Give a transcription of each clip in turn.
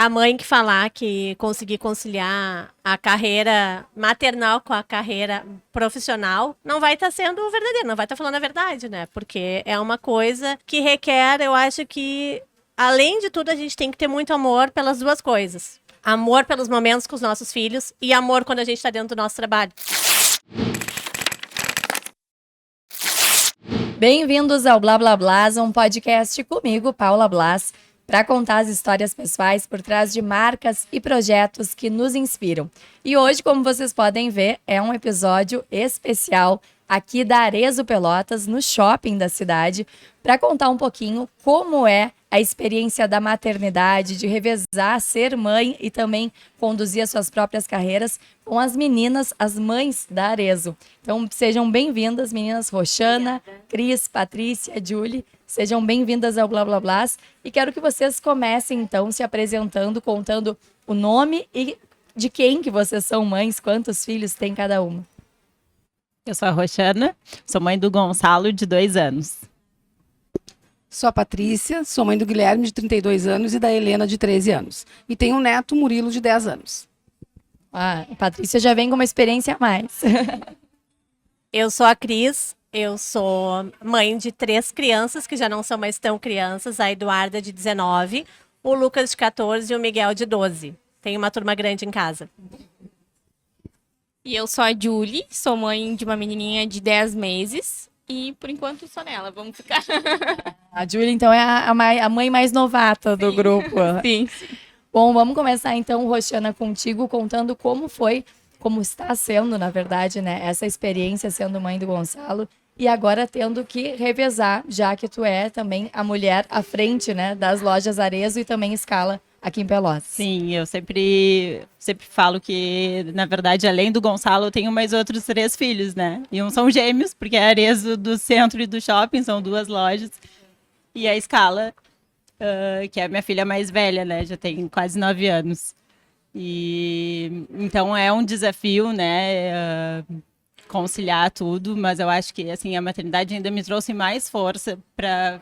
A mãe que falar que conseguir conciliar a carreira maternal com a carreira profissional não vai estar sendo verdadeiro, não vai estar falando a verdade, né? Porque é uma coisa que requer, eu acho que, além de tudo, a gente tem que ter muito amor pelas duas coisas. Amor pelos momentos com os nossos filhos e amor quando a gente está dentro do nosso trabalho. Bem-vindos ao Blá Blá Blás, um podcast comigo, Paula Blas, para contar as histórias pessoais por trás de marcas e projetos que nos inspiram. E hoje, como vocês podem ver, é um episódio especial aqui da Arezzo Pelotas, no shopping da cidade, para contar um pouquinho como é a experiência da maternidade, de revezar, ser mãe e também conduzir as suas próprias carreiras com as meninas, as mães da Arezzo. Então, sejam bem-vindas, meninas Roxana, Cris, Patrícia, Julie. Sejam bem-vindas ao Blá Blá Blás. E quero que vocês comecem, então, se apresentando, contando o nome e de quem que vocês são mães, quantos filhos tem cada uma. Eu sou a Roxana, sou mãe do Gonçalo, de 2 anos. Sou a Patrícia, sou mãe do Guilherme, de 32 anos, e da Helena, de 13 anos. E tenho um neto, Murilo, de 10 anos. Ah, a Patrícia já vem com uma experiência a mais. Eu sou a Cris, eu sou mãe de 3 crianças que já não são mais tão crianças, a Eduarda, de 19, o Lucas, de 14 e o Miguel, de 12. Tenho uma turma grande em casa. E eu sou a Julie, sou mãe de uma menininha de 10 meses e por enquanto só nela, vamos ficar. A Julie, então, é a mãe mais novata do grupo. Sim. Bom, vamos começar então, Roxana, contigo, contando como foi, como está sendo, na verdade, né, essa experiência sendo mãe do Gonçalo e agora tendo que revezar, já que tu é também a mulher à frente, né, das lojas Arezzo e também Scala aqui em Pelotas. Sim, eu sempre falo que, na verdade, além do Gonçalo, eu tenho mais outros 3 filhos, né? E um são gêmeos, porque é a Arezzo do centro e do shopping, são 2 lojas. E a Scala, que é a minha filha mais velha, né? Já tem quase 9 anos. E então é um desafio, né? Conciliar tudo, mas eu acho que assim a maternidade ainda me trouxe mais força para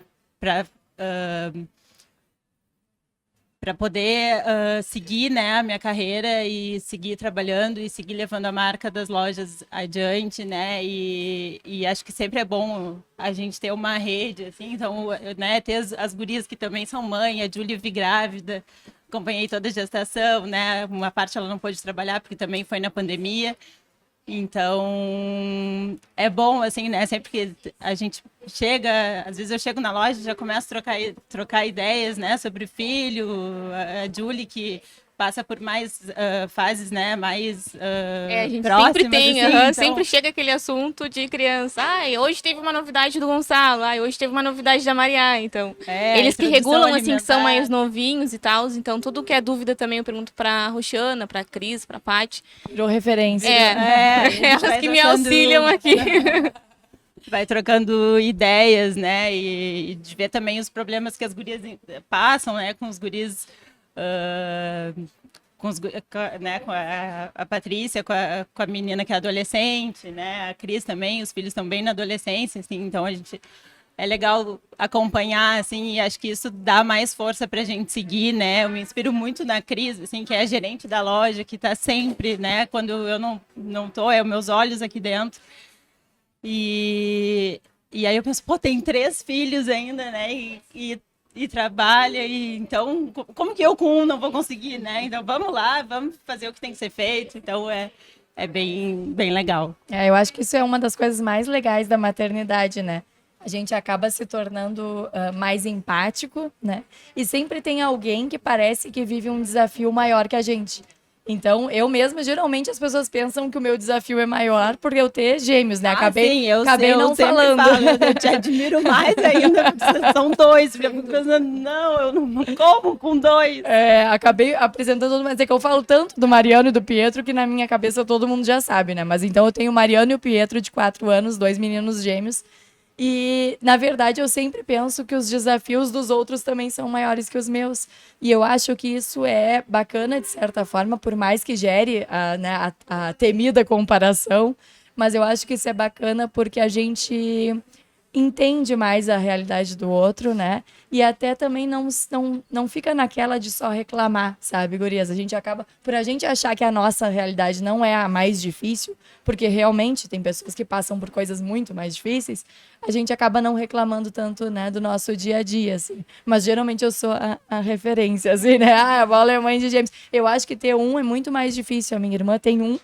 poder seguir, né, a minha carreira e seguir trabalhando e seguir levando a marca das lojas adiante, né, e acho que sempre é bom a gente ter uma rede, assim, então, né, ter as gurias que também são mãe, a Julie vi grávida, acompanhei toda a gestação, né, uma parte ela não pôde trabalhar porque também foi na pandemia. Então, é bom, assim, né? Sempre que a gente chega, às vezes eu chego na loja e já começo a trocar ideias, né? Sobre filho, a Julie que passa por mais fases, né? Mais A gente próximas, sempre tem, assim, então... sempre chega aquele assunto de criança. Ai, hoje teve uma novidade do Gonçalo, ai, hoje teve uma novidade da Maria, então. Eles que regulam, assim, que são mais novinhos e tal, então tudo que é dúvida também eu pergunto pra Roxana, pra Cris, pra Paty. Virou referência. Elas que me auxiliam aqui. Vai trocando ideias, né? E de ver também os problemas que as gurias passam, né? Com os guris... né, com a Patrícia, com a menina que é adolescente, né, a Cris também, os filhos estão bem na adolescência, assim, então é legal acompanhar, assim, e acho que isso dá mais força pra gente seguir, né, eu me inspiro muito na Cris, assim, que é a gerente da loja, que tá sempre, né, quando eu não tô, é os meus olhos aqui dentro, e aí eu penso, pô, tem 3 filhos ainda, né, e trabalha, e então, como que eu com um não vou conseguir, né? Então, vamos lá, vamos fazer o que tem que ser feito. Então, é bem, bem legal. Eu acho que isso é uma das coisas mais legais da maternidade, né? A gente acaba se tornando mais empático, né? E sempre tem alguém que parece que vive um desafio maior que a gente. Então, eu mesma, geralmente, as pessoas pensam que o meu desafio é maior por eu ter gêmeos, né? Acabei não falando. Eu te admiro mais ainda, porque são 2. Eu fico pensando, não, eu não como com 2. Acabei apresentando todo mundo, mas é que eu falo tanto do Mariano e do Pietro que na minha cabeça todo mundo já sabe, né? Mas então eu tenho o Mariano e o Pietro de 4 anos, 2 meninos gêmeos. E, na verdade, eu sempre penso que os desafios dos outros também são maiores que os meus. E eu acho que isso é bacana, de certa forma, por mais que gere a temida comparação. Mas eu acho que isso é bacana porque a gente entende mais a realidade do outro, né? E até também não fica naquela de só reclamar, sabe, gurias? A gente acaba, por a gente achar que a nossa realidade não é a mais difícil, porque realmente tem pessoas que passam por coisas muito mais difíceis, a gente acaba não reclamando tanto, né, do nosso dia a dia, assim. Mas geralmente eu sou a referência, assim, né? Ah, a Paula é mãe de gêmeos. Eu acho que ter um é muito mais difícil. A minha irmã tem um,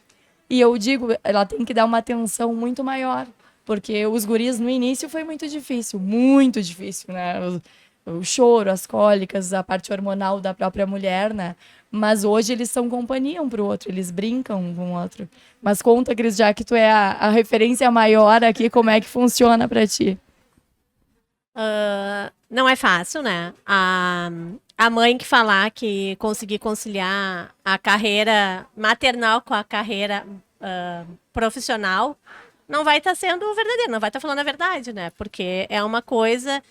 e eu digo, ela tem que dar uma atenção muito maior. Porque os guris no início foi muito difícil, né? O choro, as cólicas, a parte hormonal da própria mulher, né? Mas hoje eles são companhia um pro outro, eles brincam um com o outro. Mas conta, Cris, já que tu é a referência maior aqui, como é que funciona pra ti? Não é fácil, né? A mãe que falar que conseguir conciliar a carreira maternal com a carreira profissional não vai estar sendo verdadeiro, não vai estar falando a verdade, né? Porque é uma coisa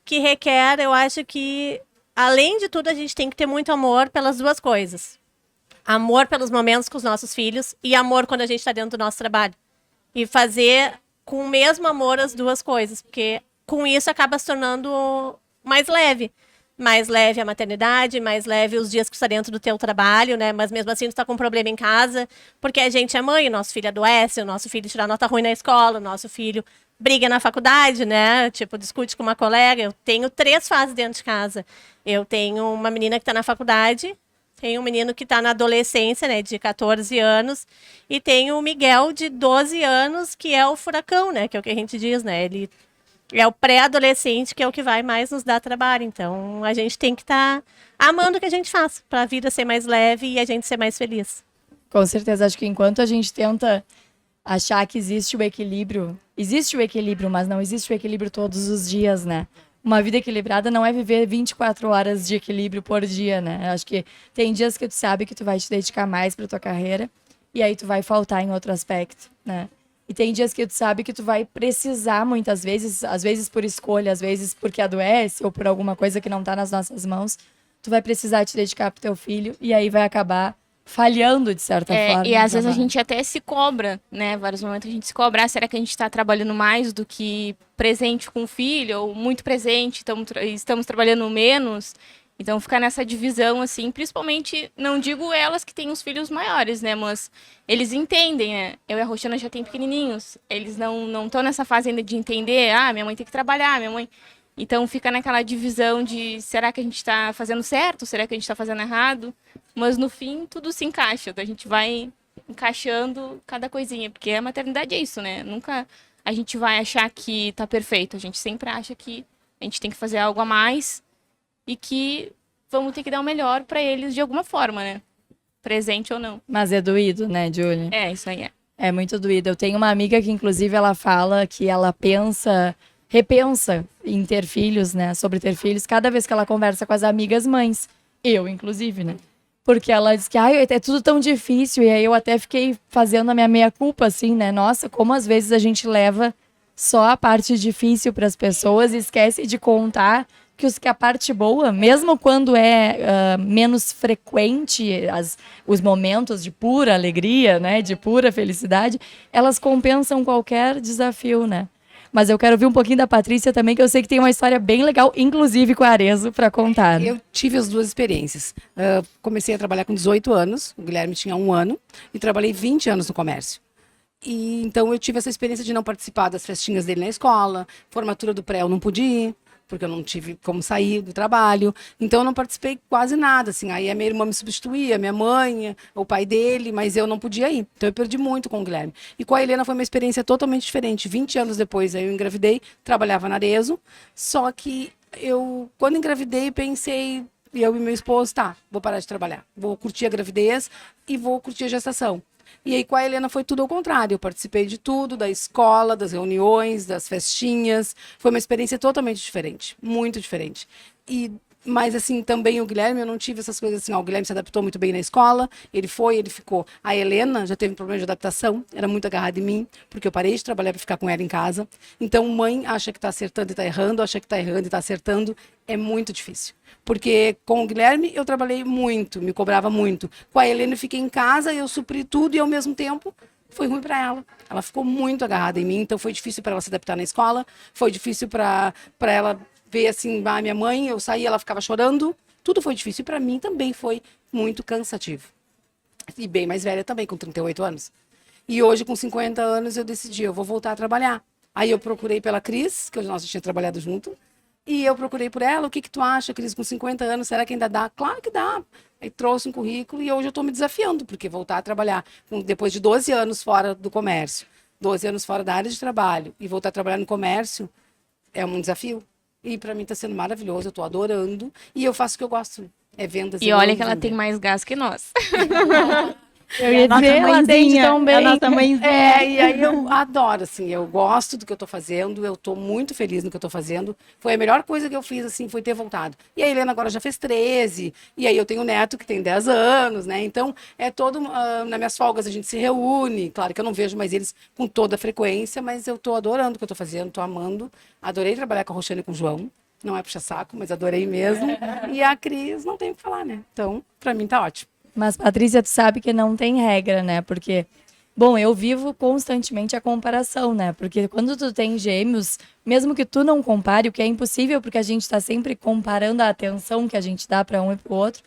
que requer, eu acho que, além de tudo, a gente tem que ter muito amor pelas duas coisas. Amor pelos momentos com os nossos filhos e amor quando a gente está dentro do nosso trabalho. E fazer com o mesmo amor as duas coisas, porque com isso acaba se tornando mais leve. Mais leve a maternidade, mais leve os dias que tu está dentro do teu trabalho, né? Mas mesmo assim tu está com um problema em casa, porque a gente é mãe, o nosso filho adoece, o nosso filho tira nota ruim na escola, o nosso filho briga na faculdade, né? Tipo, discute com uma colega. Eu tenho 3 fases dentro de casa. Eu tenho uma menina que está na faculdade, tenho um menino que está na adolescência, né? De 14 anos, e tenho o Miguel, de 12 anos, que é o furacão, né? Que é o que a gente diz, né? Ele é o pré-adolescente que é o que vai mais nos dar trabalho. Então, a gente tem que estar amando o que a gente faz, para a vida ser mais leve e a gente ser mais feliz. Com certeza, acho que enquanto a gente tenta achar que existe o equilíbrio, mas não existe o equilíbrio todos os dias, né? Uma vida equilibrada não é viver 24 horas de equilíbrio por dia, né? Acho que tem dias que tu sabe que tu vai te dedicar mais para tua carreira e aí tu vai faltar em outro aspecto, né? E tem dias que tu sabe que tu vai precisar muitas vezes, às vezes por escolha, às vezes porque adoece ou por alguma coisa que não tá nas nossas mãos, tu vai precisar te dedicar pro teu filho e aí vai acabar falhando de certa forma. E às vezes a gente até se cobra, né? Vários momentos a gente se cobra, será que a gente está trabalhando mais do que presente com o filho ou muito presente, estamos trabalhando menos? Então fica nessa divisão, assim, principalmente, não digo elas que têm os filhos maiores, né? Mas eles entendem, né? Eu e a Roxana já tem pequenininhos. Eles não estão nessa fase ainda de entender, minha mãe tem que trabalhar, minha mãe... Então fica naquela divisão de, será que a gente está fazendo certo? Será que a gente está fazendo errado? Mas no fim, tudo se encaixa. A gente vai encaixando cada coisinha, porque a maternidade é isso, né? Nunca a gente vai achar que tá perfeito. A gente sempre acha que a gente tem que fazer algo a mais e que vamos ter que dar o melhor para eles de alguma forma, né? Presente ou não. Mas é doído, né, Julie? Isso aí é. É muito doído. Eu tenho uma amiga que, inclusive, ela fala que ela repensa em ter filhos, né? Sobre ter filhos, cada vez que ela conversa com as amigas mães. Eu, inclusive, né? Porque ela diz que é tudo tão difícil. E aí eu até fiquei fazendo a minha meia-culpa, assim, né? Nossa, como às vezes a gente leva só a parte difícil para as pessoas e esquece de contar que a parte boa, mesmo quando é menos frequente os momentos de pura alegria, né? De pura felicidade, elas compensam qualquer desafio, né? Mas eu quero ouvir um pouquinho da Patrícia também, que eu sei que tem uma história bem legal, inclusive com a Arezzo, para contar. Eu tive as duas experiências. Comecei a trabalhar com 18 anos, o Guilherme tinha 1 ano, e trabalhei 20 anos no comércio. E então eu tive essa experiência de não participar das festinhas dele na escola, formatura do pré eu não pude ir, porque eu não tive como sair do trabalho. Então eu não participei quase nada, assim. Aí a minha irmã me substituía, minha mãe, o pai dele, mas eu não podia ir. Então eu perdi muito com o Guilherme. E com a Helena foi uma experiência totalmente diferente. 20 anos depois aí eu engravidei, trabalhava na Arezzo, só que quando engravidei, pensei, eu e meu esposo, vou parar de trabalhar. Vou curtir a gravidez e vou curtir a gestação. E aí com a Helena foi tudo ao contrário, eu participei de tudo, da escola, das reuniões, das festinhas, foi uma experiência totalmente diferente, muito diferente. Mas assim, também o Guilherme, eu não tive essas coisas assim, o Guilherme se adaptou muito bem na escola, ele ficou. A Helena já teve um problema de adaptação, era muito agarrada em mim, porque eu parei de trabalhar para ficar com ela em casa. Então mãe acha que está acertando e está errando, acha que está errando e está acertando, é muito difícil. Porque com o Guilherme eu trabalhei muito, me cobrava muito. Com a Helena eu fiquei em casa, eu supri tudo e ao mesmo tempo foi ruim para ela. Ela ficou muito agarrada em mim, então foi difícil para ela se adaptar na escola, foi difícil para ela ver assim, minha mãe, eu saía, ela ficava chorando, tudo foi difícil. E para mim também foi muito cansativo. E bem mais velha também, com 38 anos. E hoje, com 50 anos, eu decidi, eu vou voltar a trabalhar. Aí eu procurei pela Cris, que nós já tínhamos trabalhado junto, e eu procurei por ela, o que tu acha, Cris, com 50 anos, será que ainda dá? Claro que dá. Aí trouxe um currículo e hoje eu estou me desafiando, porque voltar a trabalhar depois de 12 anos fora do comércio, 12 anos fora da área de trabalho, e voltar a trabalhar no comércio, é um desafio. E para mim está sendo maravilhoso, eu estou adorando, e eu faço o que eu gosto, é vendas. E olha que ela tem mais gás que nós. Eu ia dizer, ela atende tão bem. A nossa mãezinha. E aí eu adoro, assim, eu gosto do que eu tô fazendo, eu tô muito feliz no que eu tô fazendo. Foi a melhor coisa que eu fiz, assim, foi ter voltado. E a Helena agora já fez 13, e aí eu tenho um neto que tem 10 anos, né? Então, nas minhas folgas a gente se reúne, claro que eu não vejo mais eles com toda a frequência, mas eu tô adorando o que eu tô fazendo, tô amando. Adorei trabalhar com a Roxane e com o João. Não é puxa-saco, mas adorei mesmo. E a Cris, não tem o que falar, né? Então, pra mim tá ótimo. Mas, Patrícia, tu sabe que não tem regra, né? Porque, bom, eu vivo constantemente a comparação, né? Porque quando tu tem gêmeos, mesmo que tu não compare, o que é impossível, porque a gente tá sempre comparando a atenção que a gente dá para um e pro outro,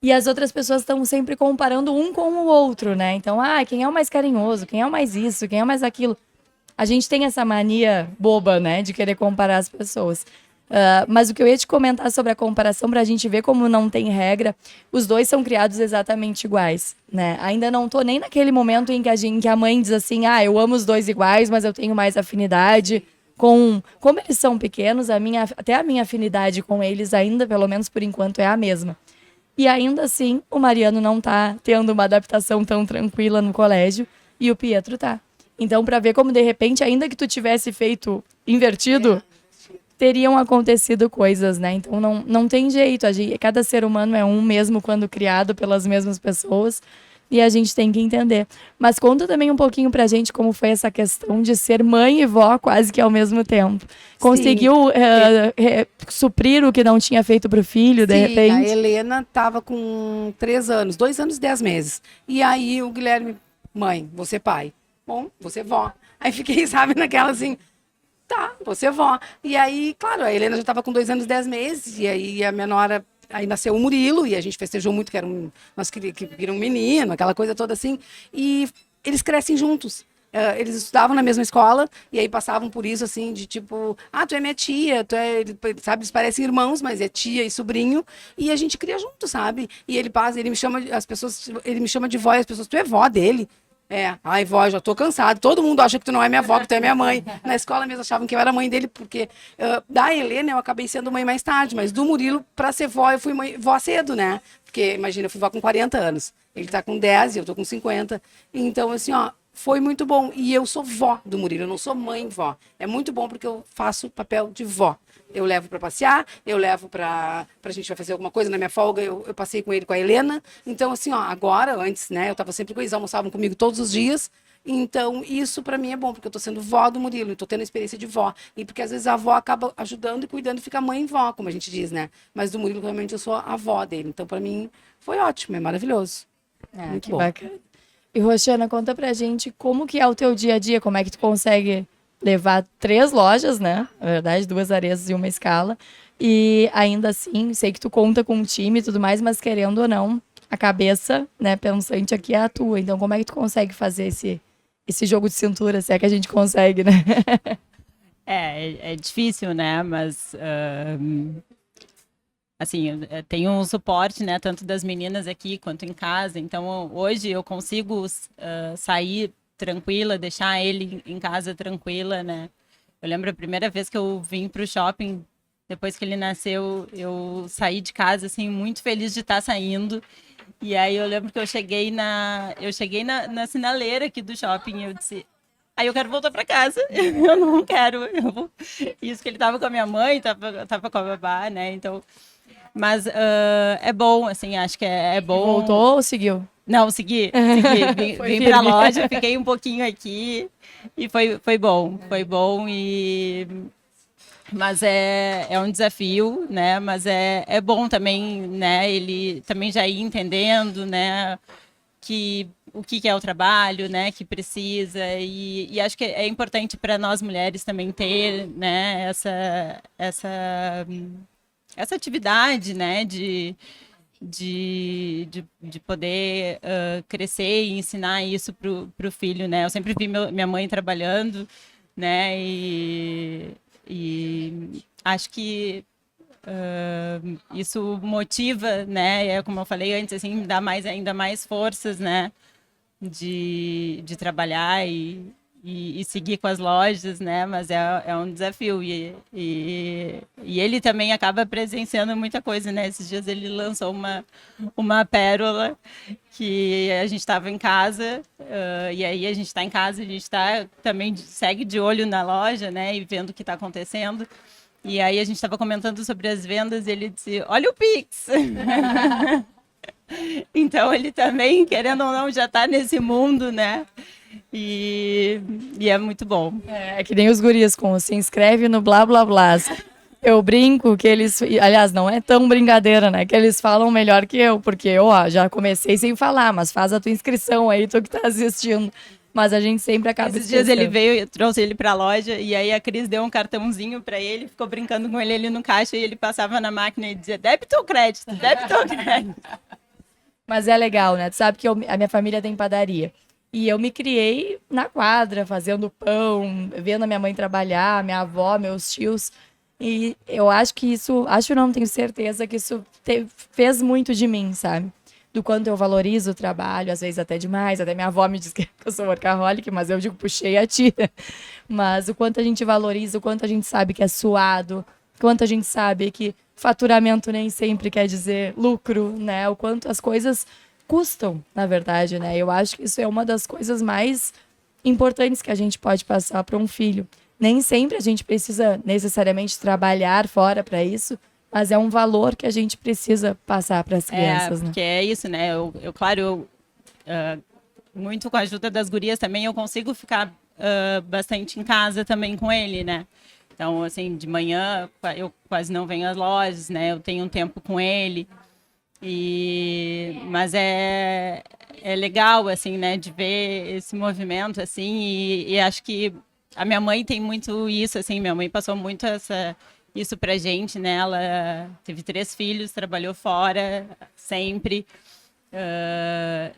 e as outras pessoas estão sempre comparando um com o outro, né? Então, quem é o mais carinhoso, quem é o mais isso, quem é o mais aquilo. A gente tem essa mania boba, né, de querer comparar as pessoas. Mas o que eu ia te comentar sobre a comparação, pra gente ver como não tem regra, os dois são criados exatamente iguais, né? Ainda não tô nem naquele momento em que a mãe diz assim, eu amo os dois iguais, mas eu tenho mais afinidade com... Como eles são pequenos, até a minha afinidade com eles ainda, pelo menos por enquanto, é a mesma. E ainda assim, o Mariano não tá tendo uma adaptação tão tranquila no colégio, e o Pietro tá. Então, pra ver como, de repente, ainda que tu tivesse feito invertido... teriam acontecido coisas, né? Então não tem jeito. Cada ser humano é um mesmo quando criado pelas mesmas pessoas e a gente tem que entender. Mas conta também um pouquinho pra gente como foi essa questão de ser mãe e vó quase que ao mesmo tempo. Conseguiu suprir o que não tinha feito pro filho, de repente? A Helena tava com 3 anos, 2 anos e 10 meses. E aí o Guilherme, mãe, você pai. Bom, você vó. Aí fiquei, sabe, naquela assim... Tá, você vó. E aí, claro, a Helena já estava com 2 anos e 10 meses, e aí a minha nora, aí nasceu o Murilo, e a gente festejou muito, que nós queríamos um menino, aquela coisa toda assim, e eles crescem juntos. Eles estudavam na mesma escola, e aí passavam por isso, assim, de tipo, tu é minha tia, sabe, eles parecem irmãos, mas é tia e sobrinho, e a gente cria junto, sabe? E ele me chama, ele me chama de vó, e as pessoas, tu é vó dele? Ai, vó, já tô cansado. Todo mundo acha que tu não é minha avó, que tu é minha mãe. Na escola mesmo achavam que eu era mãe dele, porque da Helena eu acabei sendo mãe mais tarde, mas do Murilo, pra ser vó, eu fui vó cedo, né? Porque, imagina, eu fui vó com 40 anos. Ele tá com 10 e eu tô com 50. Então, assim, foi muito bom. E eu sou vó do Murilo, eu não sou mãe vó. É muito bom porque eu faço papel de vó. Eu levo para passear, eu levo para a gente vai fazer alguma coisa na minha folga, eu passei com ele, com a Helena. Então, assim, agora, antes, né, eu estava sempre com eles, almoçavam comigo todos os dias. Então, isso para mim é bom, porque eu tô sendo vó do Murilo, estou tendo a experiência de vó. E porque às vezes a avó acaba ajudando e cuidando e fica mãe e vó, como a gente diz, né? Mas do Murilo, realmente, eu sou a avó dele. Então, para mim, foi ótimo, é maravilhoso. Muito que bom. Bacana. E, Roxana, conta pra gente como que é o teu dia a dia, como é que tu consegue levar 3 lojas, né? Na verdade, 2 aresas e uma escala. E ainda assim, sei que tu conta com um time e tudo mais, mas querendo ou não, a cabeça, né, pensante aqui é a tua. Então, como é que tu consegue fazer esse jogo de cintura, se é que a gente consegue, né? É difícil, né? Mas, assim, eu tenho um suporte, né? Tanto das meninas aqui quanto em casa. Então, hoje eu consigo sair tranquila, deixar ele em casa tranquila, né? Eu lembro a primeira vez que eu vim pro shopping, depois que ele nasceu, eu saí de casa, assim, muito feliz de estar saindo. E aí eu lembro que eu cheguei na sinaleira aqui do shopping, eu disse, eu quero voltar para casa, eu não quero. Isso que ele tava com a minha mãe, tava com a babá, né? Então, mas é bom, assim, acho que é bom. Voltou ou seguiu? Não, segui. Vim pra loja, fiquei um pouquinho aqui e foi bom. Foi bom mas é um desafio, né? Mas é bom também, né? Ele também já ir entendendo, né? Que o que é o trabalho, né, que precisa, e acho que é importante para nós mulheres também ter, né, essa atividade, né, de poder crescer e ensinar isso pro filho, né? Eu sempre vi minha mãe trabalhando, né? E acho que isso motiva, né? É como eu falei antes, assim, dá ainda mais forças, né? De trabalhar e seguir com as lojas, né? Mas é um desafio e ele também acaba presenciando muita coisa, né? Esses dias ele lançou uma pérola que a gente estava em casa e aí a gente está em casa, a gente também segue de olho na loja, né? E vendo o que está acontecendo. E aí a gente estava comentando sobre as vendas e ele disse, olha o Pix! Então ele também, querendo ou não, já está nesse mundo, né? E é muito bom. É que nem os guris com se inscreve no blá blá blá. Eu brinco que eles, aliás, não é tão brincadeira, né? Que eles falam melhor que eu, porque eu já comecei sem falar, mas faz a tua inscrição aí, tu que tá assistindo. Mas a gente sempre acaba Esses dias ele veio, eu trouxe ele pra loja e aí a Cris deu um cartãozinho pra ele, ficou brincando com ele ali no caixa e ele passava na máquina e dizia débito ou crédito, débito ou crédito. Mas é legal, né? Tu sabe que a minha família tem padaria. E eu me criei na quadra, fazendo pão, vendo a minha mãe trabalhar, minha avó, meus tios. E eu acho que isso, não tenho certeza que isso fez muito de mim, sabe? Do quanto eu valorizo o trabalho, às vezes até demais. Até minha avó me diz que eu sou workaholic, mas eu digo, puxei a tira. Mas o quanto a gente valoriza, o quanto a gente sabe que é suado, o quanto a gente sabe que faturamento nem sempre quer dizer lucro, né? O quanto as coisas custam, na verdade, né? Eu acho que isso é uma das coisas mais importantes que a gente pode passar para um filho. Nem sempre a gente precisa necessariamente trabalhar fora para isso, mas é um valor que a gente precisa passar para as crianças, né? Porque é isso, né? Claro, muito com a ajuda das gurias também, eu consigo ficar bastante em casa também com ele, né? Então, assim, de manhã eu quase não venho às lojas, né? Eu tenho um tempo com ele. Mas é legal, assim, né? De ver esse movimento, assim. E acho que a minha mãe tem muito isso, assim. Minha mãe passou muito isso pra gente, né? Ela teve 3 filhos, trabalhou fora, sempre.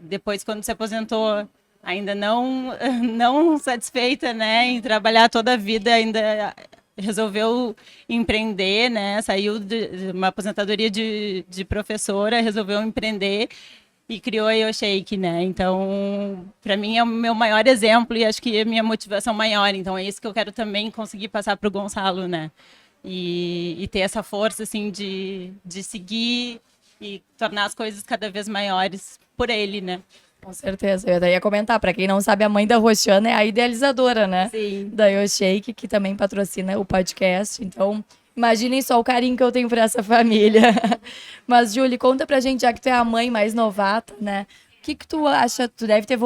Depois, quando se aposentou, ainda não satisfeita, né? Em trabalhar toda a vida, ainda resolveu empreender, né? Saiu de uma aposentadoria de professora, resolveu empreender e criou a YoShake, né? Então, para mim é o meu maior exemplo e acho que é a minha motivação maior. Então, é isso que eu quero também conseguir passar para o Gonçalo, né? E ter essa força, assim, de seguir e tornar as coisas cada vez maiores por ele, né? Com certeza. Eu até ia comentar, para quem não sabe, a mãe da Roxana é a idealizadora, né? Sim. Da YoShake, que também patrocina o podcast. Então, imaginem só o carinho que eu tenho por essa família. Mas, Julie, conta pra gente, já que tu é a mãe mais novata, né? O que tu acha? Tu deve ter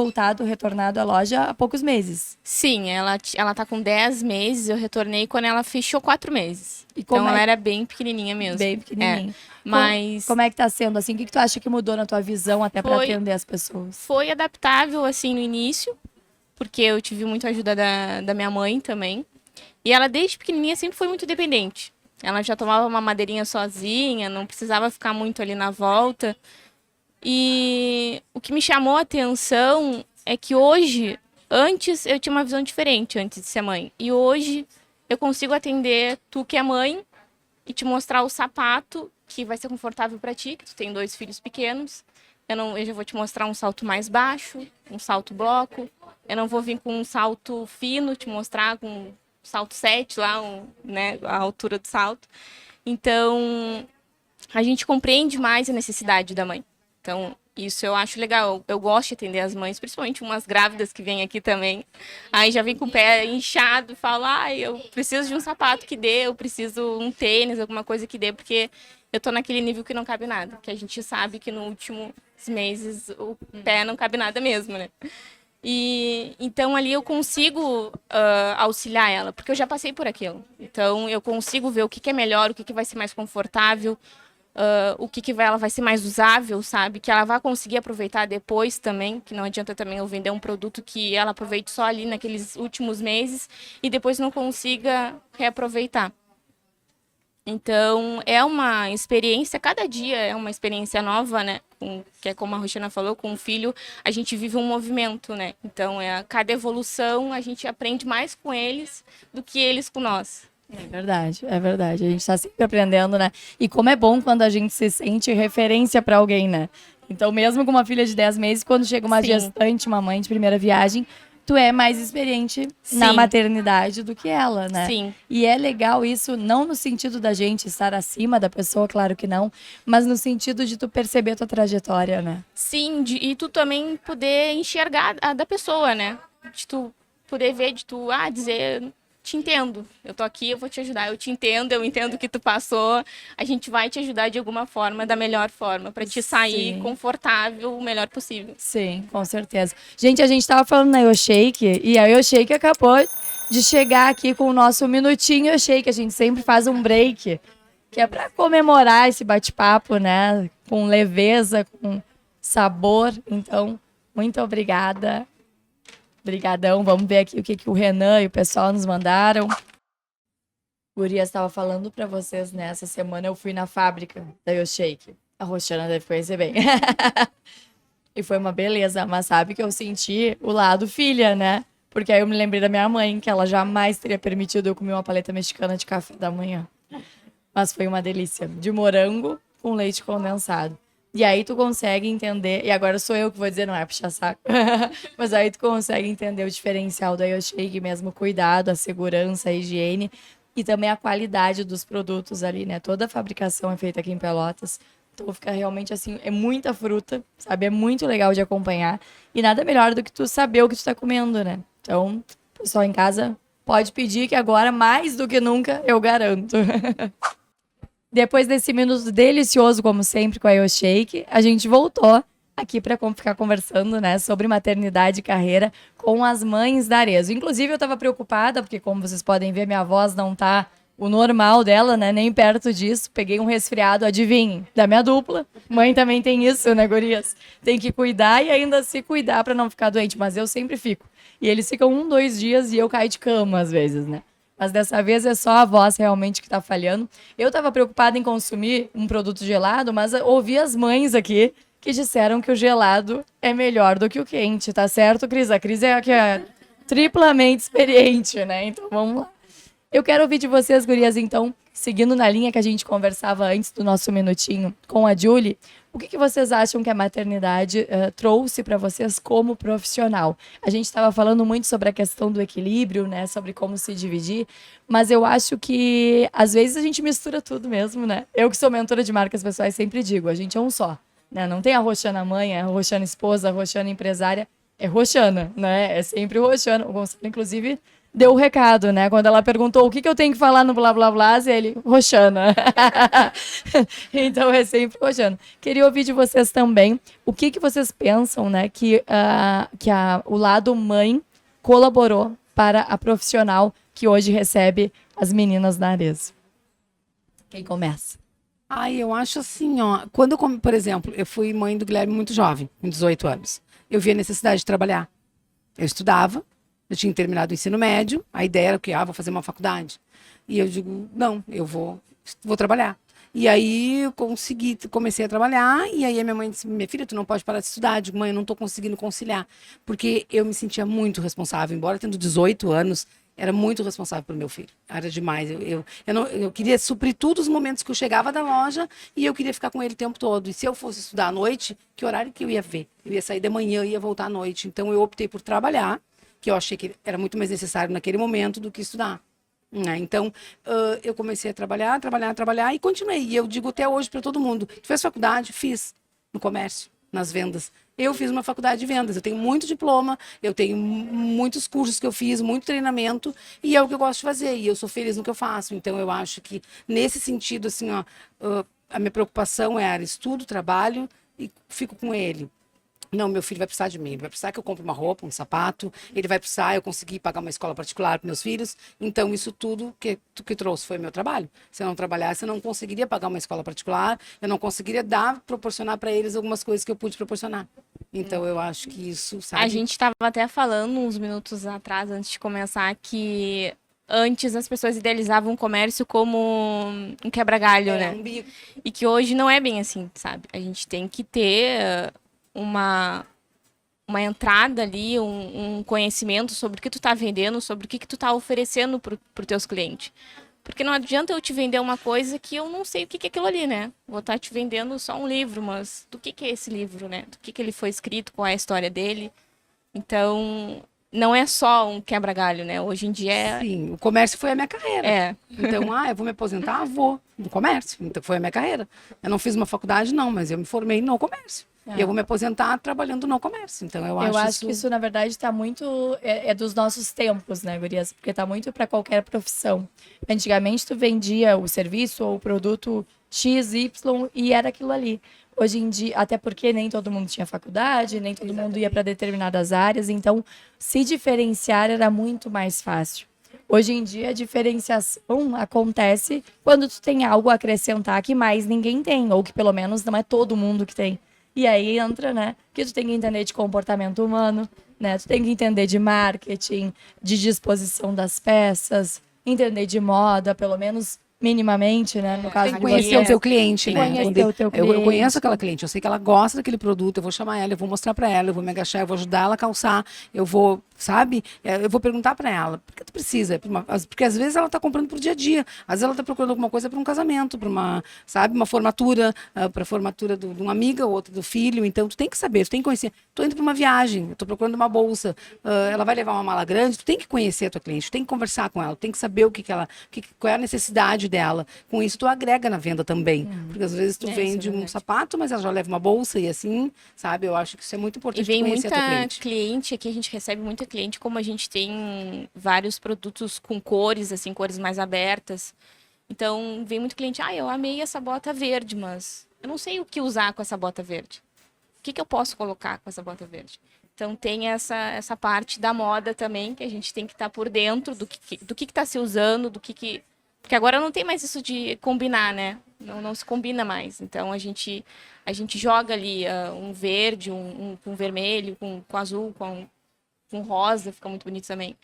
retornado à loja há poucos meses. Sim, ela tá com 10 meses, eu retornei quando ela fechou 4 meses. E Então ela era bem pequenininha mesmo. Bem pequenininha. Mas Como é que tá sendo, assim? O que tu acha que mudou na tua visão até para atender as pessoas? foi adaptável, assim, no início, porque eu tive muita ajuda da minha mãe também. E ela, desde pequenininha, sempre foi muito dependente. Ela já tomava uma madeirinha sozinha, não precisava ficar muito ali na volta. E o que me chamou a atenção é que hoje, antes eu tinha uma visão diferente antes de ser mãe. E hoje eu consigo atender tu que é mãe e te mostrar o sapato que vai ser confortável para ti, que tu tem 2 filhos pequenos. Eu já vou te mostrar um salto mais baixo, um salto bloco. Eu não vou vir com um salto fino, te mostrar com um salto 7 lá, né, a altura do salto. Então, a gente compreende mais a necessidade da mãe. Então, isso eu acho legal. Eu gosto de atender as mães, principalmente umas grávidas que vêm aqui também. Aí já vem com o pé inchado e fala, eu preciso de um sapato que dê, eu preciso um tênis, alguma coisa que dê, porque eu tô naquele nível que não cabe nada. Que a gente sabe que nos últimos meses o pé não cabe nada mesmo, né? E então ali eu consigo auxiliar ela, porque eu já passei por aquilo. Então eu consigo ver o que é melhor, o que vai ser mais confortável. ela vai ser mais usável, sabe? Que ela vai conseguir aproveitar depois também, que não adianta também eu vender um produto que ela aproveite só ali naqueles últimos meses e depois não consiga reaproveitar. Então, é uma experiência, cada dia é uma experiência nova, né? Que é como a Roxana falou, com o filho a gente vive um movimento, né? Então, cada evolução a gente aprende mais com eles do que eles com nós. É verdade, é verdade. A gente tá sempre aprendendo, né? E como é bom quando a gente se sente referência para alguém, né? Então, mesmo com uma filha de 10 meses, quando chega uma gestante, uma mãe de primeira viagem, tu é mais experiente na maternidade do que ela, né? Sim. E é legal isso, não no sentido da gente estar acima da pessoa, claro que não, mas no sentido de tu perceber a tua trajetória, né? Sim, e tu também poder enxergar a da pessoa, né? De tu poder ver, de tu, dizer, te entendo, eu tô aqui, eu vou te ajudar, eu te entendo, eu entendo o que tu passou, a gente vai te ajudar de alguma forma, da melhor forma, para te sair confortável o melhor possível. Sim, com certeza. Gente, a gente tava falando na YoShake, e a YoShake acabou de chegar aqui com o nosso minutinho YoShake, a gente sempre faz um break, que é para comemorar esse bate-papo, né, com leveza, com sabor. Então, muito obrigada. Obrigadão. Vamos ver aqui o que o Renan e o pessoal nos mandaram. Gurias, estava falando para vocês, né? Essa semana eu fui na fábrica da YoShake. A Roxana deve conhecer bem. E foi uma beleza, mas sabe que eu senti o lado filha, né? Porque aí eu me lembrei da minha mãe, que ela jamais teria permitido eu comer uma paleta mexicana de café da manhã. Mas foi uma delícia. De morango com leite condensado. E aí tu consegue entender, e agora sou eu que vou dizer, não é puxar saco, mas aí tu consegue entender o diferencial da YoShake, mesmo o cuidado, a segurança, a higiene e também a qualidade dos produtos ali, né? Toda a fabricação é feita aqui em Pelotas, então fica realmente assim, é muita fruta, sabe? É muito legal de acompanhar e nada melhor do que tu saber o que tu tá comendo, né? Então, pessoal em casa, pode pedir que agora, mais do que nunca, eu garanto. Depois desse minuto delicioso, como sempre, com a YoShake, a gente voltou aqui para ficar conversando, né, sobre maternidade e carreira com as mães da Arezzo. Inclusive, eu estava preocupada, porque como vocês podem ver, minha voz não tá o normal dela, né, nem perto disso. Peguei um resfriado, adivinhem, da minha dupla. Mãe também tem isso, né, gurias? Tem que cuidar e ainda se cuidar para não ficar doente, mas eu sempre fico. E eles ficam 1, 2 dias e eu caio de cama às vezes, né? Mas dessa vez é só a voz realmente que tá falhando. Eu tava preocupada em consumir um produto gelado, mas ouvi as mães aqui que disseram que o gelado é melhor do que o quente, tá certo, Cris? A Cris é a que é triplamente experiente, né? Então vamos lá. Eu quero ouvir de vocês, gurias, então, seguindo na linha que a gente conversava antes do nosso minutinho com a Julie, o que vocês acham que a maternidade trouxe para vocês como profissional? A gente estava falando muito sobre a questão do equilíbrio, né? Sobre como se dividir, mas eu acho que às vezes a gente mistura tudo mesmo, né? Eu que sou mentora de marcas pessoais sempre digo, a gente é um só, né? Não tem a Roxana mãe, a Roxana esposa, a Roxana empresária, é Roxana, né? É sempre Roxana. O Gonçalo, inclusive, deu o recado, né? Quando ela perguntou o que eu tenho que falar no blá blá blá, ele, Roxana. Então é sempre Roxana. Queria ouvir de vocês também o que vocês pensam, né? Que o lado mãe colaborou para a profissional que hoje recebe as meninas da Arezzo. Quem começa? Eu acho assim, ó. Quando, por exemplo, eu fui mãe do Guilherme muito jovem, com 18 anos. Eu vi a necessidade de trabalhar. Eu estudava. Eu tinha terminado o ensino médio, a ideia era que vou fazer uma faculdade. E eu digo, não, eu vou trabalhar. E aí eu comecei a trabalhar, e aí a minha mãe disse, minha filha, tu não pode parar de estudar. Eu digo, mãe, eu não estou conseguindo conciliar. Porque eu me sentia muito responsável, embora tendo 18 anos, era muito responsável pelo meu filho. Era demais. Eu queria suprir todos os momentos que eu chegava da loja e eu queria ficar com ele o tempo todo. E se eu fosse estudar à noite, que horário que eu ia ver? Eu ia sair de manhã e ia voltar à noite. Então eu optei por trabalhar, que eu achei que era muito mais necessário naquele momento do que estudar. Então, eu comecei a trabalhar e continuei. E eu digo até hoje para todo mundo, tu fez faculdade? Fiz, no comércio, nas vendas. Eu fiz uma faculdade de vendas, eu tenho muito diploma, eu tenho muitos cursos que eu fiz, muito treinamento, e é o que eu gosto de fazer, e eu sou feliz no que eu faço. Então, eu acho que, nesse sentido, assim, a minha preocupação era estudo, trabalho, e fico com ele. Não, meu filho vai precisar de mim. Ele vai precisar que eu compre uma roupa, um sapato. Ele vai precisar eu conseguir pagar uma escola particular para meus filhos. Então, isso tudo que trouxe foi meu trabalho. Se eu não trabalhasse, eu não conseguiria pagar uma escola particular. Eu não conseguiria proporcionar para eles algumas coisas que eu pude proporcionar. Então, eu acho que isso, sabe? A gente estava até falando uns minutos atrás, antes de começar, que antes as pessoas idealizavam o comércio como um quebra-galho, né? Um bico. E que hoje não é bem assim, sabe? A gente tem que ter uma entrada ali, um conhecimento sobre o que tu tá vendendo, sobre o que tu tá oferecendo pro teus clientes. Porque não adianta eu te vender uma coisa que eu não sei o que é aquilo ali, né? Vou estar te vendendo só um livro, mas do que é esse livro, né? Do que ele foi escrito, qual é a história dele. Então, não é só um quebra-galho, né? Hoje em dia é... Sim, o comércio foi a minha carreira. É. Então, eu vou me aposentar? Vou. No comércio. Então, foi a minha carreira. Eu não fiz uma faculdade, não, mas eu me formei no comércio. E eu vou me aposentar trabalhando no comércio. Então, eu acho que isso, na verdade, está muito... É dos nossos tempos, né, gurias? Porque está muito para qualquer profissão. Antigamente, tu vendia o serviço ou o produto X, Y e era aquilo ali. Hoje em dia, até porque nem todo mundo tinha faculdade, nem todo mundo ia para determinadas áreas. Então, se diferenciar era muito mais fácil. Hoje em dia, a diferenciação acontece quando tu tem algo a acrescentar que mais ninguém tem. Ou que, pelo menos, não é todo mundo que tem. E aí entra, né, que tu tem que entender de comportamento humano, né, tu tem que entender de marketing, de disposição das peças, entender de moda, pelo menos minimamente, né, no caso Tem que de conhecer o teu cliente, né? Conhecer o teu cliente. Eu conheço aquela cliente, eu sei que ela gosta daquele produto, eu vou chamar ela, eu vou mostrar pra ela, eu vou me agachar, eu vou ajudar ela a calçar, eu vou, sabe? Eu vou perguntar pra ela, por que tu precisa? Porque às vezes ela tá comprando pro dia a dia, às vezes ela tá procurando alguma coisa para um casamento, para uma, sabe, uma formatura, para formatura de uma amiga ou outra do filho, então tu tem que saber, tu tem que conhecer. Tô indo para uma viagem, eu tô procurando uma bolsa, ela vai levar uma mala grande, tu tem que conhecer a tua cliente, tu tem que conversar com ela, tu tem que saber qual é a necessidade dela. Com isso tu agrega na venda também, porque às vezes tu vende um sapato, mas ela já leva uma bolsa e assim, sabe? Eu acho que isso é muito importante. E vem conhecer muita a tua cliente. cliente aqui, a gente recebe muita cliente, como a gente tem vários produtos com cores, assim, cores mais abertas. Então, vem muito cliente, eu amei essa bota verde, mas eu não sei o que usar com essa bota verde. O que eu posso colocar com essa bota verde? Então, tem essa parte da moda também, que a gente tem que estar por dentro do que está se usando, Porque agora não tem mais isso de combinar, né? Não se combina mais. Então, a gente joga ali um verde, um vermelho, com azul, com rosa, fica muito bonito também.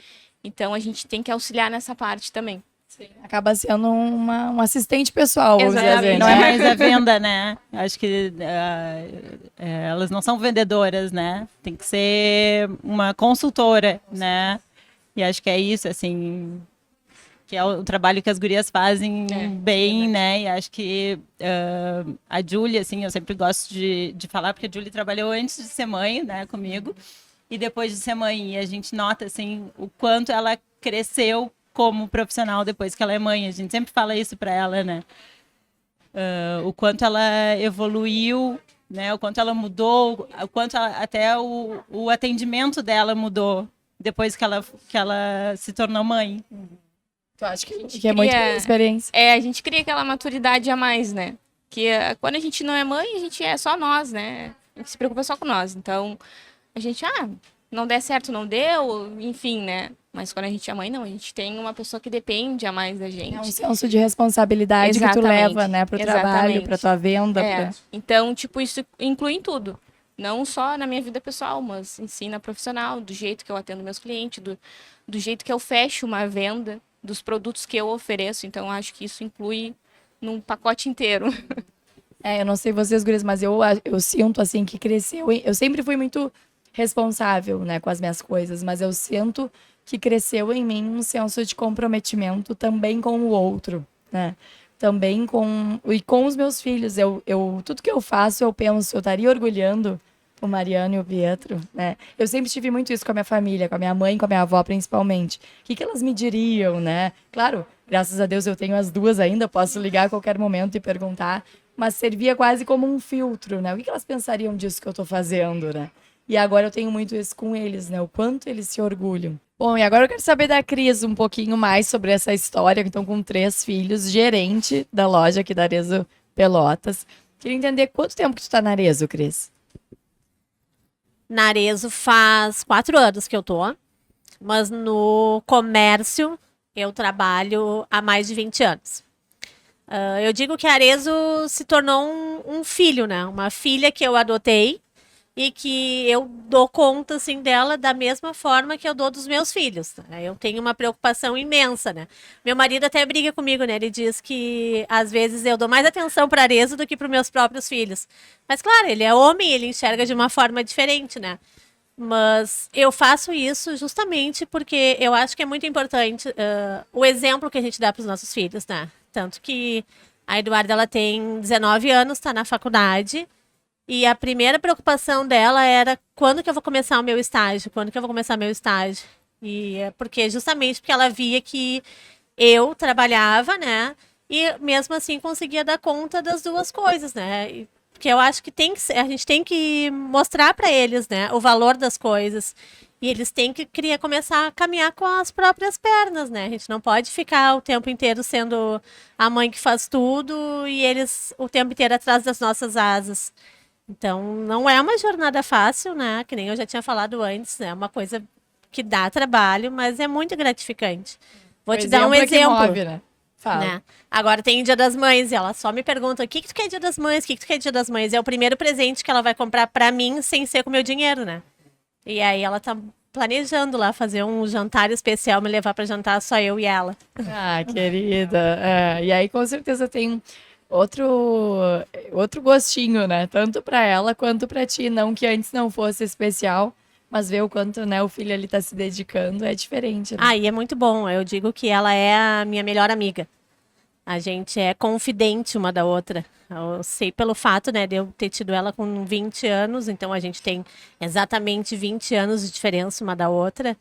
Então, a gente tem que auxiliar nessa parte também. Sim, acaba sendo um assistente pessoal, vamos dizer assim, Não é né? mais a venda, né? Acho que elas não são vendedoras, né? Tem que ser uma consultora, né? E acho que é isso, assim... que é o trabalho que as gurias fazem bem, né? E acho que a Júlia, assim, eu sempre gosto de falar, porque a Júlia trabalhou antes de ser mãe, né, comigo, e depois de ser mãe. E a gente nota, assim, o quanto ela cresceu como profissional depois que ela é mãe. A gente sempre fala isso para ela, né? O quanto ela evoluiu, né? O quanto ela mudou, o quanto até o atendimento dela mudou depois que ela se tornou mãe. Tu acha que é muito boa experiência? A gente cria aquela maturidade a mais, né? Que quando a gente não é mãe, a gente é só nós, né? A gente se preocupa só com nós. Então, a gente, não der certo, não deu, enfim, né? Mas quando a gente é mãe, não. A gente tem uma pessoa que depende a mais da gente. É um senso de responsabilidade que tu leva, né? Pro trabalho, pra tua venda. Então, tipo, isso inclui em tudo. Não só na minha vida pessoal, mas ensina profissional, do jeito que eu atendo meus clientes, do jeito que eu fecho uma venda, dos produtos que eu ofereço. Então, acho que isso inclui num pacote inteiro. Eu não sei vocês, gurias, mas eu sinto, assim, que cresceu. Eu sempre fui muito responsável, né, com as minhas coisas, mas eu sinto que cresceu em mim um senso de comprometimento também com o outro, né? Também com os meus filhos. Tudo que eu faço, eu penso, eu estaria orgulhando o Mariano e o Pietro, né? Eu sempre tive muito isso com a minha família, com a minha mãe, com a minha avó, principalmente. O que elas me diriam, né? Claro, graças a Deus eu tenho as duas ainda, posso ligar a qualquer momento e perguntar, mas servia quase como um filtro, né? O que elas pensariam disso que eu tô fazendo, né? E agora eu tenho muito isso com eles, né? O quanto eles se orgulham. Bom, e agora eu quero saber da Cris um pouquinho mais sobre essa história, que estão com 3 filhos, gerente da loja aqui da Arezzo Pelotas. Queria entender quanto tempo que tu tá na Arezzo, Cris? Na Arezzo faz 4 anos que eu tô, mas no comércio eu trabalho há mais de 20 anos. Eu digo que a Arezzo se tornou um filho, né? Uma filha que eu adotei e que eu dou conta, assim, dela da mesma forma que eu dou dos meus filhos. Né? Eu tenho uma preocupação imensa, né? Meu marido até briga comigo, né? Ele diz que, às vezes, eu dou mais atenção para Arezzo do que para os meus próprios filhos. Mas, claro, ele é homem, ele enxerga de uma forma diferente, né? Mas eu faço isso justamente porque eu acho que é muito importante o exemplo que a gente dá para os nossos filhos, né? Tanto que a Eduarda, ela tem 19 anos, está na faculdade, e a primeira preocupação dela era quando que eu vou começar o meu estágio, quando que eu vou começar meu estágio. E é justamente porque ela via que eu trabalhava, né? E mesmo assim conseguia dar conta das duas coisas, né? Porque eu acho que a gente tem que mostrar para eles, né, o valor das coisas. E eles têm que começar a caminhar com as próprias pernas, né? A gente não pode ficar o tempo inteiro sendo a mãe que faz tudo e eles o tempo inteiro atrás das nossas asas. Então, não é uma jornada fácil, né? Que nem eu já tinha falado antes, né? É uma coisa que dá trabalho, mas é muito gratificante. Vou te dar um exemplo. Move, né? Fala. Né? Agora tem Dia das Mães e ela só me pergunta: o que tu quer Dia das Mães? O que tu quer Dia das Mães? É o primeiro presente que ela vai comprar pra mim sem ser com o meu dinheiro, né? E aí ela tá planejando lá fazer um jantar especial, me levar pra jantar só eu e ela. Ah, querida. E aí com certeza tem outro gostinho, né? Tanto pra ela quanto pra ti. Não que antes não fosse especial, mas ver o quanto, né, o filho ali tá se dedicando é diferente, né? E é muito bom. Eu digo que ela é a minha melhor amiga. A gente é confidente uma da outra. Eu sei pelo fato, né, de eu ter tido ela com 20 anos, então a gente tem exatamente 20 anos de diferença uma da outra.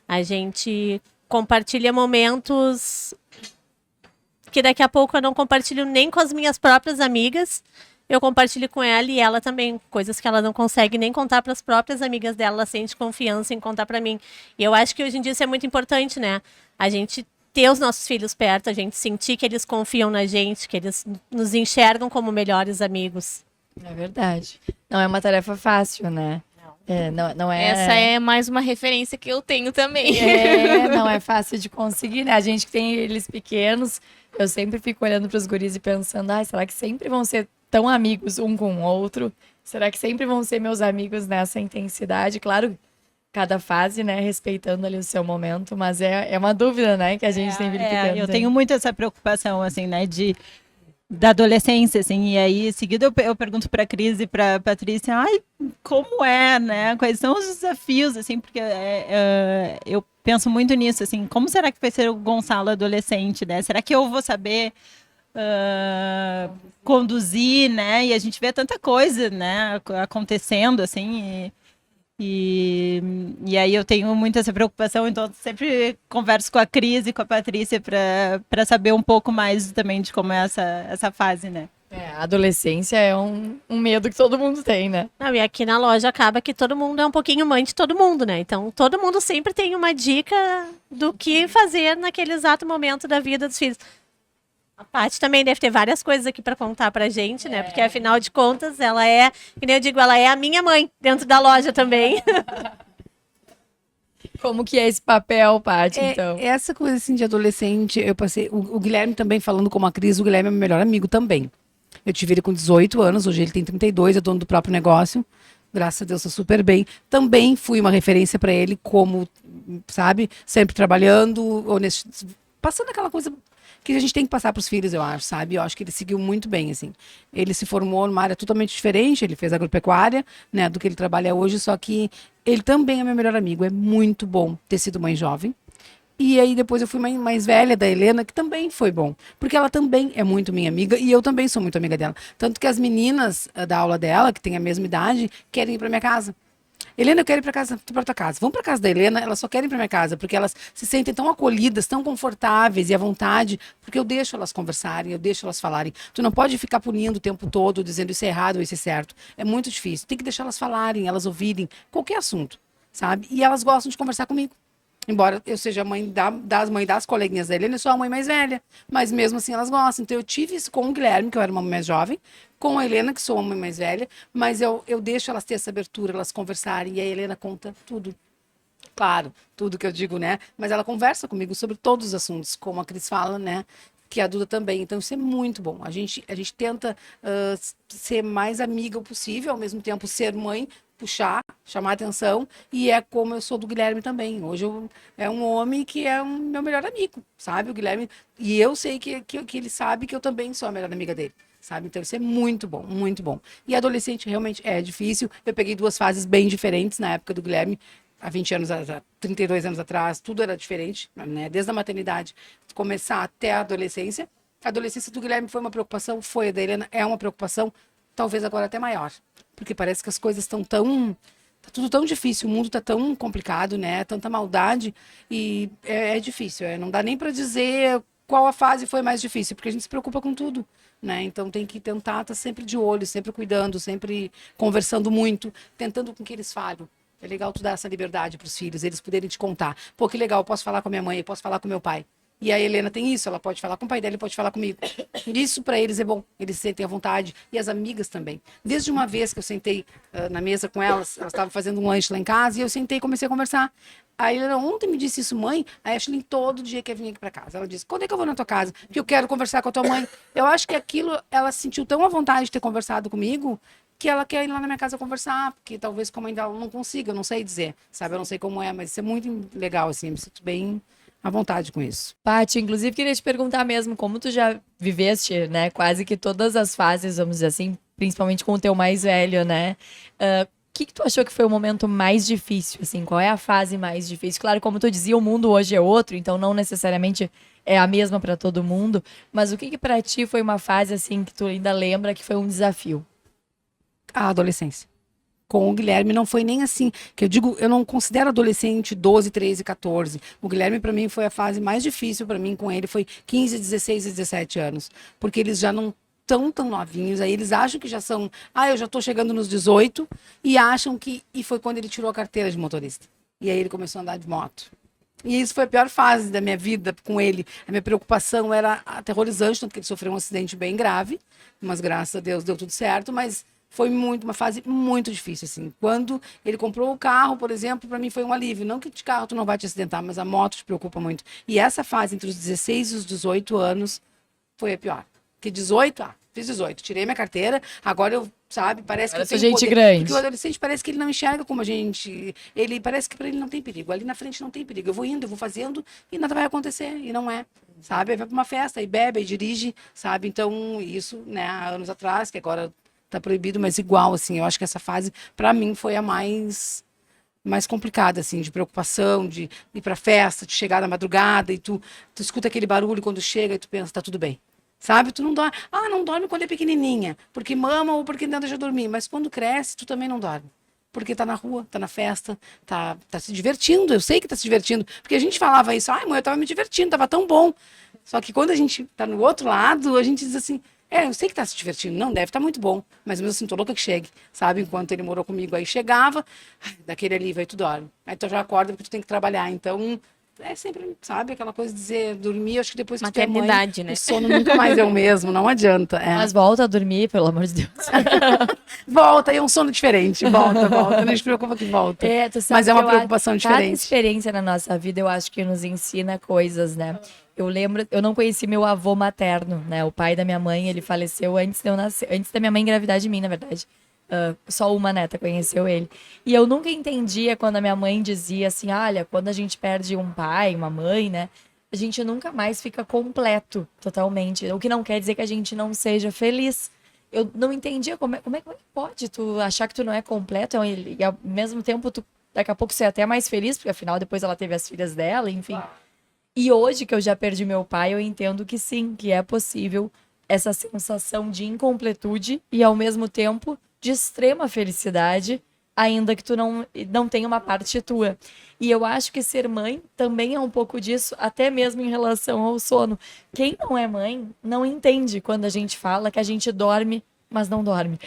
A gente compartilha momentos que daqui a pouco eu não compartilho nem com as minhas próprias amigas. Eu compartilho com ela e ela também, coisas que ela não consegue nem contar para as próprias amigas dela, ela sente confiança em contar para mim. E eu acho que hoje em dia isso é muito importante, né? A gente ter os nossos filhos perto, a gente sentir que eles confiam na gente, que eles nos enxergam como melhores amigos. É verdade. Não é uma tarefa fácil, né? Não é... Essa é mais uma referência que eu tenho também. Não é fácil de conseguir, né? A gente que tem eles pequenos, eu sempre fico olhando para os guris e pensando, será que sempre vão ser tão amigos um com o outro? Será que sempre vão ser meus amigos nessa intensidade? Claro, cada fase, né, respeitando ali o seu momento, mas é uma dúvida, né, que a gente tem verificando. Eu tenho muito essa preocupação, assim, né, da adolescência, assim, e aí, em seguida, eu pergunto para a Cris e para a Patrícia, como é, né, quais são os desafios, assim, porque eu penso muito nisso, assim, como será que vai ser o Gonçalo adolescente, né, será que eu vou saber conduzir, né, e a gente vê tanta coisa, né, acontecendo, assim, e aí eu tenho muito essa preocupação, então sempre converso com a Cris e com a Patrícia para saber um pouco mais também de como é essa fase, né? A adolescência é um medo que todo mundo tem, né? Não, e aqui na loja acaba que todo mundo é um pouquinho mãe de todo mundo, né? Então todo mundo sempre tem uma dica do que fazer naquele exato momento da vida dos filhos. A Paty também deve ter várias coisas aqui para contar pra gente, né? Porque afinal de contas, ela é, que nem eu digo, ela é a minha mãe dentro da loja também. Como que é esse papel, Paty, então? Essa coisa assim de adolescente, eu passei. O Guilherme também, falando como a Cris, o Guilherme é meu melhor amigo também. Eu tive ele com 18 anos, hoje ele tem 32, é dono do próprio negócio. Graças a Deus, tá super bem. Também fui uma referência para ele, como, sabe, sempre trabalhando, honesto, passando aquela coisa que a gente tem que passar para os filhos, eu acho, sabe? Eu acho que ele seguiu muito bem, assim. Ele se formou numa área totalmente diferente, ele fez agropecuária, né, do que ele trabalha hoje, só que ele também é meu melhor amigo. É muito bom ter sido mãe jovem. E aí depois eu fui mãe mais velha da Helena, que também foi bom, porque ela também é muito minha amiga e eu também sou muito amiga dela. Tanto que as meninas da aula dela, que têm a mesma idade, querem ir para minha casa. Helena, eu quero ir para tua casa. Vamos para casa da Helena, elas só querem ir para minha casa, porque elas se sentem tão acolhidas, tão confortáveis e à vontade, porque eu deixo elas conversarem, eu deixo elas falarem. Tu não pode ficar punindo o tempo todo, dizendo isso é errado ou isso é certo. É muito difícil. Tem que deixar elas falarem, elas ouvirem qualquer assunto, sabe? E elas gostam de conversar comigo. Embora eu seja a mãe das coleguinhas da Helena, eu sou a mãe mais velha. Mas mesmo assim elas gostam. Então eu tive isso com o Guilherme, que eu era uma mãe mais jovem, com a Helena, que sou a mãe mais velha, mas eu deixo elas ter essa abertura, elas conversarem, e a Helena conta tudo. Claro, tudo que eu digo, né? Mas ela conversa comigo sobre todos os assuntos, como a Cris fala, né? Que a Duda também. Então, isso é muito bom. A gente tenta ser mais amiga possível, ao mesmo tempo ser mãe, puxar, chamar atenção. E é como eu sou do Guilherme também. Hoje é um homem que é um meu melhor amigo, sabe? O Guilherme. E eu sei que ele sabe que eu também sou a melhor amiga dele. Sabe? Então, isso é muito bom, muito bom. E adolescente realmente é difícil. Eu peguei 2 fases bem diferentes na época do Guilherme. Há 20 anos, 32 anos atrás, tudo era diferente, né? Desde a maternidade, começar até a adolescência. A adolescência do Guilherme foi uma preocupação, foi a da Helena, é uma preocupação, talvez agora até maior. Porque parece que as coisas estão tá tudo tão difícil, o mundo tá tão complicado, né? Tanta maldade, e é difícil. Não dá nem para dizer qual a fase foi mais difícil, porque a gente se preocupa com tudo, né? Então tem que tentar estar sempre de olho, sempre cuidando, sempre conversando muito, tentando com que eles falem. É legal tu dar essa liberdade para os filhos, eles poderem te contar. Pô, que legal, eu posso falar com a minha mãe, eu posso falar com meu pai. E a Helena tem isso, ela pode falar com o pai dela, ele pode falar comigo. Isso para eles é bom, eles sentem à vontade. E as amigas também. Desde uma vez que eu sentei na mesa com elas estavam fazendo um lanche lá em casa, e eu sentei e comecei a conversar. A Helena ontem me disse isso, mãe, a Ashley todo dia quer vir aqui para casa. Ela disse, quando é que eu vou na tua casa? Porque eu quero conversar com a tua mãe. Eu acho que aquilo, ela se sentiu tão à vontade de ter conversado comigo, que ela quer ir lá na minha casa conversar, porque talvez como ainda ela não consiga, eu não sei dizer, sabe? Eu não sei como é, mas isso é muito legal, assim, eu me sinto bem à vontade com isso. Paty, inclusive queria te perguntar mesmo, como tu já viveste, né, quase que todas as fases, vamos dizer assim, principalmente com o teu mais velho, né? O que tu achou que foi o momento mais difícil, assim? Qual é a fase mais difícil? Claro, como tu dizia, o mundo hoje é outro, então não necessariamente é a mesma para todo mundo, mas o que para ti foi uma fase, assim, que tu ainda lembra que foi um desafio? A adolescência. Com o Guilherme não foi nem assim, que eu digo, eu não considero adolescente 12, 13, 14. O Guilherme para mim foi a fase mais difícil para mim com ele, foi 15, 16 e 17 anos, porque eles já não tão novinhos, aí eles acham que já são, eu já tô chegando nos 18 e acham que, e foi quando ele tirou a carteira de motorista. E aí ele começou a andar de moto. E isso foi a pior fase da minha vida com ele. A minha preocupação era aterrorizante, tanto que ele sofreu um acidente bem grave, mas graças a Deus deu tudo certo, mas foi uma fase muito difícil, assim. Quando ele comprou o carro, por exemplo, para mim foi um alívio. Não que de carro tu não vai te acidentar, mas a moto te preocupa muito. E essa fase entre os 16 e os 18 anos foi a pior. Porque 18, fiz 18, tirei minha carteira, agora eu, sabe, parece que eu tenho gente poder. grande. Porque o adolescente parece que ele não enxerga como a gente. Ele parece que para ele não tem perigo. Ali na frente não tem perigo. Eu vou indo, eu vou fazendo e nada vai acontecer. E não é. Sabe? Aí vai para uma festa, aí bebe, aí dirige, sabe? Então, isso, né, há anos atrás, que agora tá proibido, mas igual, assim, eu acho que essa fase, para mim, foi a mais complicada, assim, de preocupação, de ir pra festa, de chegar na madrugada e tu escuta aquele barulho quando chega e tu pensa, tá tudo bem. Sabe? Tu não dorme. Não dorme quando é pequenininha, porque mama ou porque não deixa dormir, mas quando cresce, tu também não dorme. Porque tá na rua, tá na festa, tá se divertindo, eu sei que tá se divertindo, porque a gente falava isso, mãe, eu tava me divertindo, tava tão bom. Só que quando a gente tá no outro lado, a gente diz assim, eu sei que tá se divertindo. Não, deve estar muito bom. Mas mesmo assim, tô louca que chegue. Sabe? Enquanto ele morou comigo, aí chegava, daquele alívio, aí tu dorme. Aí tu já acorda porque tu tem que trabalhar. Então, é sempre, sabe? Aquela coisa de dizer, dormir, acho que depois que tu é mãe, né? o sono nunca mais é o mesmo. Não adianta. Mas volta a dormir, pelo amor de Deus. Volta, aí é um sono diferente. Volta. Não se preocupa que volta. Tu sabe, mas é uma preocupação cada diferente. experiência na nossa vida, eu acho que nos ensina coisas, né? Eu lembro, eu não conheci meu avô materno, né? O pai da minha mãe, ele faleceu antes de eu nascer, antes da minha mãe engravidar de mim, na verdade. Só uma neta conheceu ele. E eu nunca entendia quando a minha mãe dizia assim, olha, quando a gente perde um pai, uma mãe, né? A gente nunca mais fica completo totalmente. O que não quer dizer que a gente não seja feliz. Eu não entendia como é que pode tu achar que tu não é completo e ao mesmo tempo tu daqui a pouco ser até mais feliz, porque afinal depois ela teve as filhas dela, enfim. E hoje que eu já perdi meu pai, eu entendo que sim, que é possível essa sensação de incompletude e ao mesmo tempo de extrema felicidade, ainda que tu não tenha uma parte tua. E eu acho que ser mãe também é um pouco disso, até mesmo em relação ao sono. Quem não é mãe não entende quando a gente fala que a gente dorme, mas não dorme.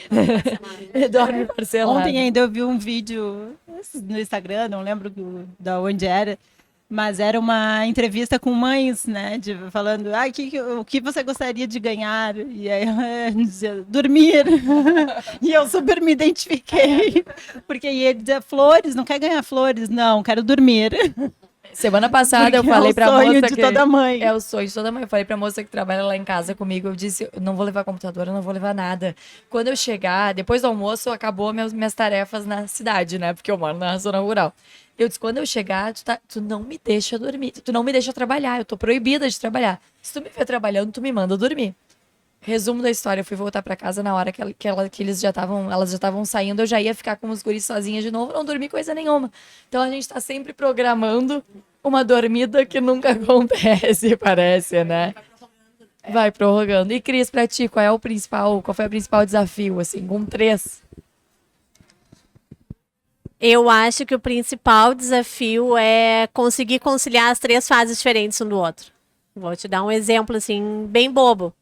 Dorme parcelado. Ontem ainda eu vi um vídeo no Instagram, não lembro da onde era, Mas era uma entrevista com mães, né? Falando, o que você gostaria de ganhar? E aí ela dizia, dormir. E eu super me identifiquei. Porque ele dizia, flores, não quer ganhar flores? Não, quero dormir. Semana passada eu Porque falei pra moça é o sonho de que... toda mãe. É o sonho de toda mãe. Eu falei pra moça que trabalha lá em casa comigo, eu disse, eu não vou levar computador, eu não vou levar nada. Quando eu chegar, depois do almoço, acabou minhas tarefas na cidade, né? Porque eu moro na zona rural. Eu disse, quando eu chegar, tu não me deixa dormir, tu não me deixa trabalhar, eu tô proibida de trabalhar. Se tu me ver trabalhando, tu me manda dormir. Resumo da história, eu fui voltar pra casa na hora que elas já estavam saindo, eu já ia ficar com os guris sozinha de novo, não dormi coisa nenhuma. Então a gente tá sempre programando uma dormida que nunca acontece, parece, né? Vai prorrogando. E Cris, pra ti, qual foi o principal desafio, assim, com 3? Eu acho que o principal desafio é conseguir conciliar as 3 fases diferentes um do outro. Vou te dar um exemplo, assim, bem bobo.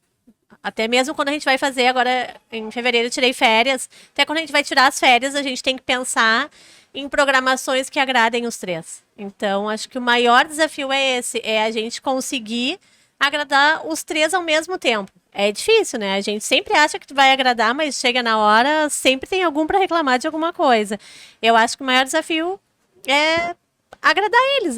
Até mesmo quando a gente vai fazer agora, em fevereiro eu tirei férias, até quando a gente vai tirar as férias, a gente tem que pensar em programações que agradem os 3. Então, acho que o maior desafio é esse, é a gente conseguir agradar os 3 ao mesmo tempo. É difícil, né? A gente sempre acha que vai agradar, mas chega na hora, sempre tem algum para reclamar de alguma coisa. Eu acho que o maior desafio é agradar eles,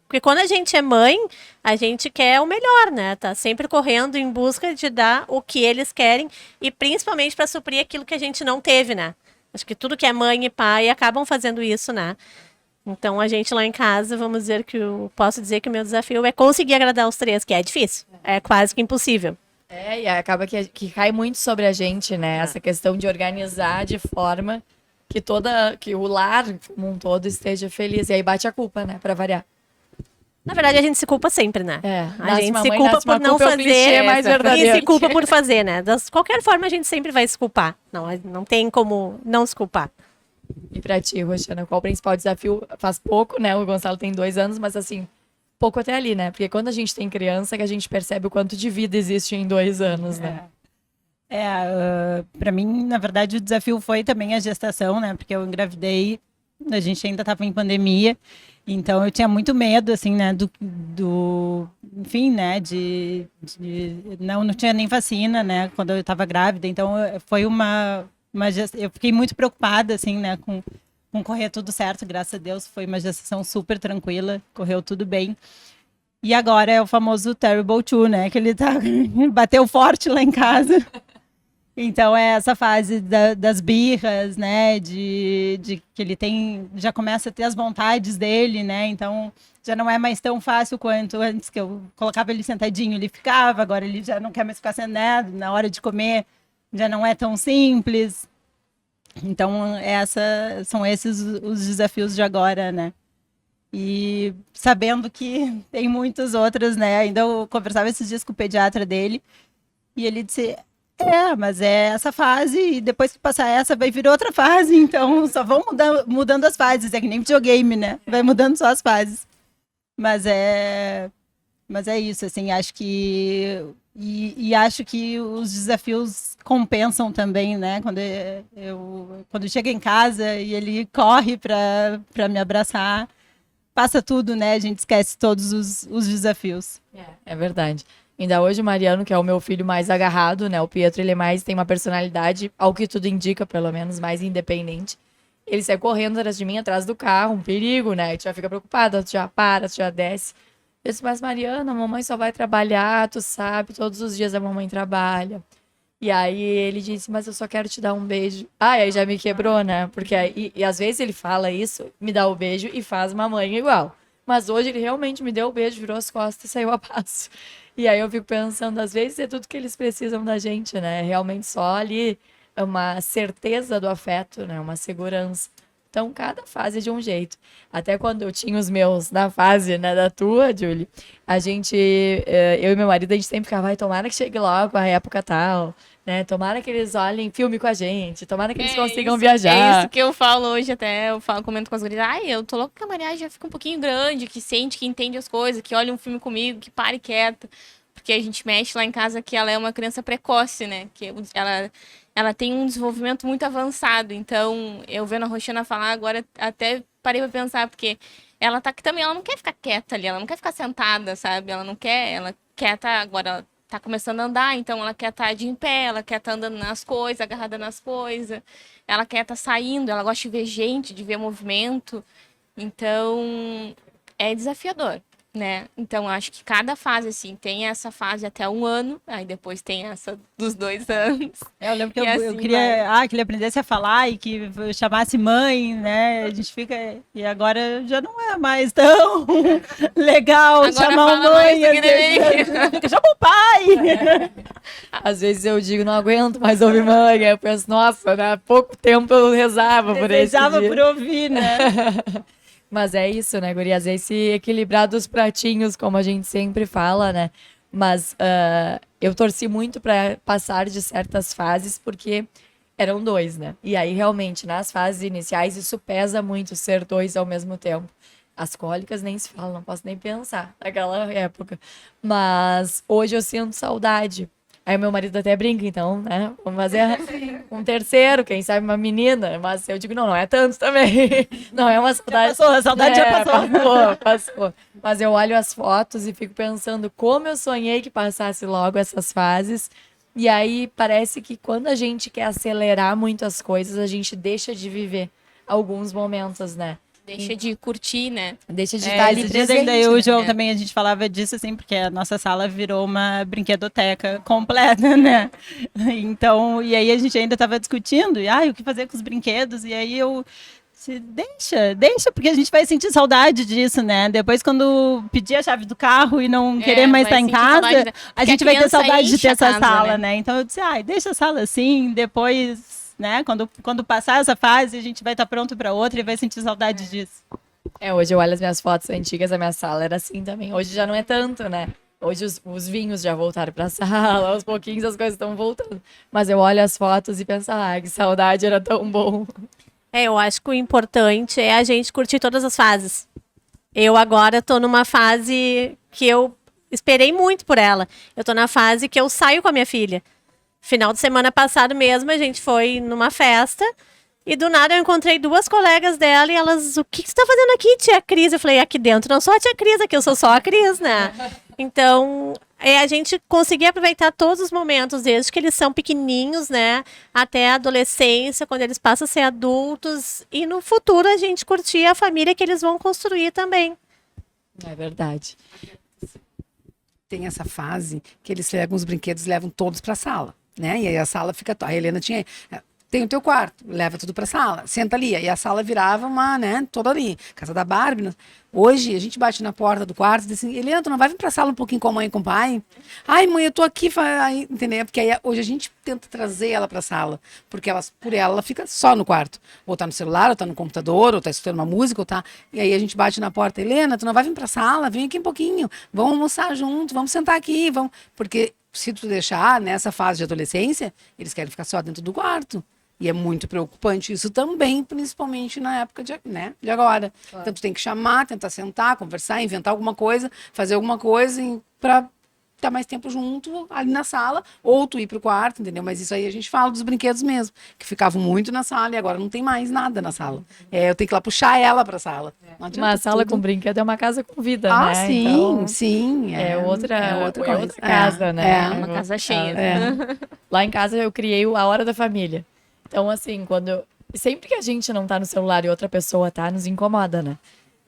porque quando a gente é mãe, a gente quer o melhor, né? Tá sempre correndo em busca de dar o que eles querem e principalmente para suprir aquilo que a gente não teve, né? Acho que tudo que é mãe e pai acabam fazendo isso, né? Então a gente lá em casa, vamos dizer que posso dizer que o meu desafio é conseguir agradar os 3, que é difícil, é quase que impossível. E acaba que cai muito sobre a gente, né? Essa questão de organizar de forma que o lar como um todo esteja feliz. E aí bate a culpa, né? Pra variar. Na verdade, a gente se culpa sempre, né? A gente se mãe, culpa por não fazer mais e verdadeiro. se culpa por fazer, né? De qualquer forma, a gente sempre vai se culpar. Não tem como não se culpar. E pra ti, Roxana, qual o principal desafio? Faz pouco, né? O Gonçalo tem 2 anos, mas assim, pouco até ali, né? Porque quando a gente tem criança, que a gente percebe o quanto de vida existe em 2 anos, né? Para mim, na verdade, o desafio foi também a gestação, né? Porque eu engravidei, a gente ainda estava em pandemia, então eu tinha muito medo, assim, né? Enfim, né? Não tinha nem vacina, né? Quando eu estava grávida, então foi eu fiquei muito preocupada, assim, né? Com correr tudo certo, graças a Deus, foi uma gestação super tranquila, correu tudo bem. E agora é o famoso Terrible 2, né? Que ele bateu forte lá em casa. Então é essa fase das birras, né, de que ele já começa a ter as vontades dele, né, então já não é mais tão fácil quanto antes, que eu colocava ele sentadinho, ele ficava, agora ele já não quer mais ficar sentado, na hora de comer já não é tão simples. Então são esses os desafios de agora, né. E sabendo que tem muitos outros, né, ainda eu conversava esses dias com o pediatra dele, e ele disse... mas é essa fase e depois que passar essa vai vir outra fase, então só vão mudando as fases, é que nem videogame, né? Vai mudando só as fases. Mas é isso, assim, acho que... E acho que os desafios compensam também, né? Quando chega em casa e ele corre para me abraçar, passa tudo, né? A gente esquece todos os desafios. É verdade. Ainda hoje o Mariano, que é o meu filho mais agarrado, né? O Pietro, ele tem uma personalidade, ao que tudo indica, pelo menos, mais independente. Ele sai correndo atrás de mim, atrás do carro, um perigo, né? Tu já fica preocupada, tu já para, tu já desce. Eu disse, mas Mariana, a mamãe só vai trabalhar, tu sabe, todos os dias a mamãe trabalha. E aí ele disse, mas eu só quero te dar um beijo. Aí já me quebrou, né? Porque e às vezes ele fala isso, me dá o beijo e faz mamãe igual. Mas hoje ele realmente me deu o beijo, virou as costas e saiu a passo. E aí eu fico pensando, às vezes é tudo que eles precisam da gente, né? Realmente só ali uma certeza do afeto, né? Uma segurança. Então, cada fase é de um jeito. Até quando eu tinha os meus na fase, né, da tua, Julie, eu e meu marido, a gente sempre ficava, tomara que chegue logo a época tal, né? Tomara que eles olhem filme com a gente, tomara que eles consigam viajar. É isso que eu falo hoje até, comento com as gurias, eu tô louca que a Maria já fica um pouquinho grande, que sente, que entende as coisas, que olha um filme comigo, que pare quieta. Porque a gente mexe lá em casa que ela é uma criança precoce, né? Que ela tem um desenvolvimento muito avançado. Então, eu vendo a Roxana falar agora, até parei pra pensar, porque ela tá aqui também, ela não quer ficar quieta ali, ela não quer ficar sentada, sabe? Ela quer tá, agora ela tá começando a andar, então ela quer estar de em pé, ela quer estar andando nas coisas, agarrada nas coisas, ela quer estar saindo, ela gosta de ver gente, de ver movimento, então é desafiador, né? Então acho que cada fase, assim, tem essa fase até 1 ano, aí depois tem essa dos 2 anos. Eu lembro que E eu assim queria que ele aprendesse a falar e que eu chamasse mãe, né? A gente fica. E agora já não é mais tão legal Agora chamar fala a mãe. mais do que neném. Fica, chama o pai! Às vezes eu digo, não aguento mais ouvir mãe. Aí eu penso, nossa, né? Há pouco tempo eu rezava por esse Desejava dia. por ouvir, né? Mas é isso, né, gurias? Esse equilibrar dos pratinhos, como a gente sempre fala, né? Mas eu torci muito pra passar de certas fases, porque eram 2, né? E aí, realmente, nas fases iniciais, isso pesa muito, ser 2 ao mesmo tempo. As cólicas nem se falam, não posso nem pensar naquela época. Mas hoje eu sinto saudade. Aí o meu marido até brinca, então, né? Vamos fazer um terceiro, quem sabe uma menina. Mas eu digo, não é tanto também. Não é uma saudade. Já passou, a saudade já passou. Passou. Mas eu olho as fotos e fico pensando como eu sonhei que passasse logo essas fases. E aí parece que quando a gente quer acelerar muito as coisas, a gente deixa de viver alguns momentos, né? Deixa de curtir, né? Deixa de estar ali Esses dias presente. ainda eu e o né? João também, a gente falava disso, assim, porque a nossa sala virou uma brinquedoteca completa, né? Então, e aí a gente ainda estava discutindo, e o que fazer com os brinquedos, e aí eu disse, deixa, porque a gente vai sentir saudade disso, né? Depois, quando pedir a chave do carro e não querer mais estar vai em sentir casa, saudade a gente vai ter criança saudade de enche ter a essa casa, sala, né? né? Então eu disse, deixa a sala assim, depois, né? Quando passar essa fase, a gente vai estar pronto para outra e vai sentir saudade disso. Hoje eu olho as minhas fotos antigas, a minha sala era assim também. Hoje já não é tanto, né? Hoje os vinhos já voltaram pra sala, aos pouquinhos as coisas estão voltando. Mas eu olho as fotos e penso, que saudade, era tão bom. Eu acho que o importante é a gente curtir todas as fases. Eu agora tô numa fase que eu esperei muito por ela. Eu tô na fase que eu saio com a minha filha. Final de semana passado mesmo, a gente foi numa festa e do nada eu encontrei 2 colegas dela e elas, o que você tá fazendo aqui, tia Cris? Eu falei, aqui dentro não sou a tia Cris, aqui eu sou só a Cris, né? Então, é a gente conseguir aproveitar todos os momentos, desde que eles são pequenininhos, né? Até a adolescência, quando eles passam a ser adultos. E no futuro a gente curtir a família que eles vão construir também. É verdade. Tem essa fase que eles pegam os brinquedos e levam todos para a sala, né? E aí a sala fica. A Helena tinha. Tem o teu quarto, leva tudo pra sala, senta ali. E a sala virava uma, né, toda ali. Casa da Barbie. Né? Hoje, a gente bate na porta do quarto e diz assim, Helena, tu não vai vir pra sala um pouquinho com a mãe e com o pai? Ai, mãe, eu tô aqui, entendeu? Porque aí, hoje a gente tenta trazer ela pra sala. Porque por ela fica só no quarto. Ou tá no celular, ou tá no computador, ou tá escutando uma música, ou tá... E aí a gente bate na porta, Helena, tu não vai vir pra sala? Vem aqui um pouquinho. Vamos almoçar junto, vamos sentar aqui, vamos... Porque se tu deixar nessa fase de adolescência, eles querem ficar só dentro do quarto. E é muito preocupante isso também, principalmente na época de agora. Claro. Então, tu tem que chamar, tentar sentar, conversar, inventar alguma coisa, fazer alguma coisa para estar mais tempo junto ali na sala, ou tu ir pro quarto, entendeu? Mas isso aí a gente fala dos brinquedos mesmo, que ficavam muito na sala e agora não tem mais nada na sala. Eu tenho que ir lá puxar ela pra sala. Uma sala com brinquedo é uma casa com vida, né? Sim, então, sim. É outra coisa. casa, né? É uma casa cheia. Lá em casa eu criei a Hora da Família. Então, assim, sempre que a gente não tá no celular e outra pessoa tá, nos incomoda, né?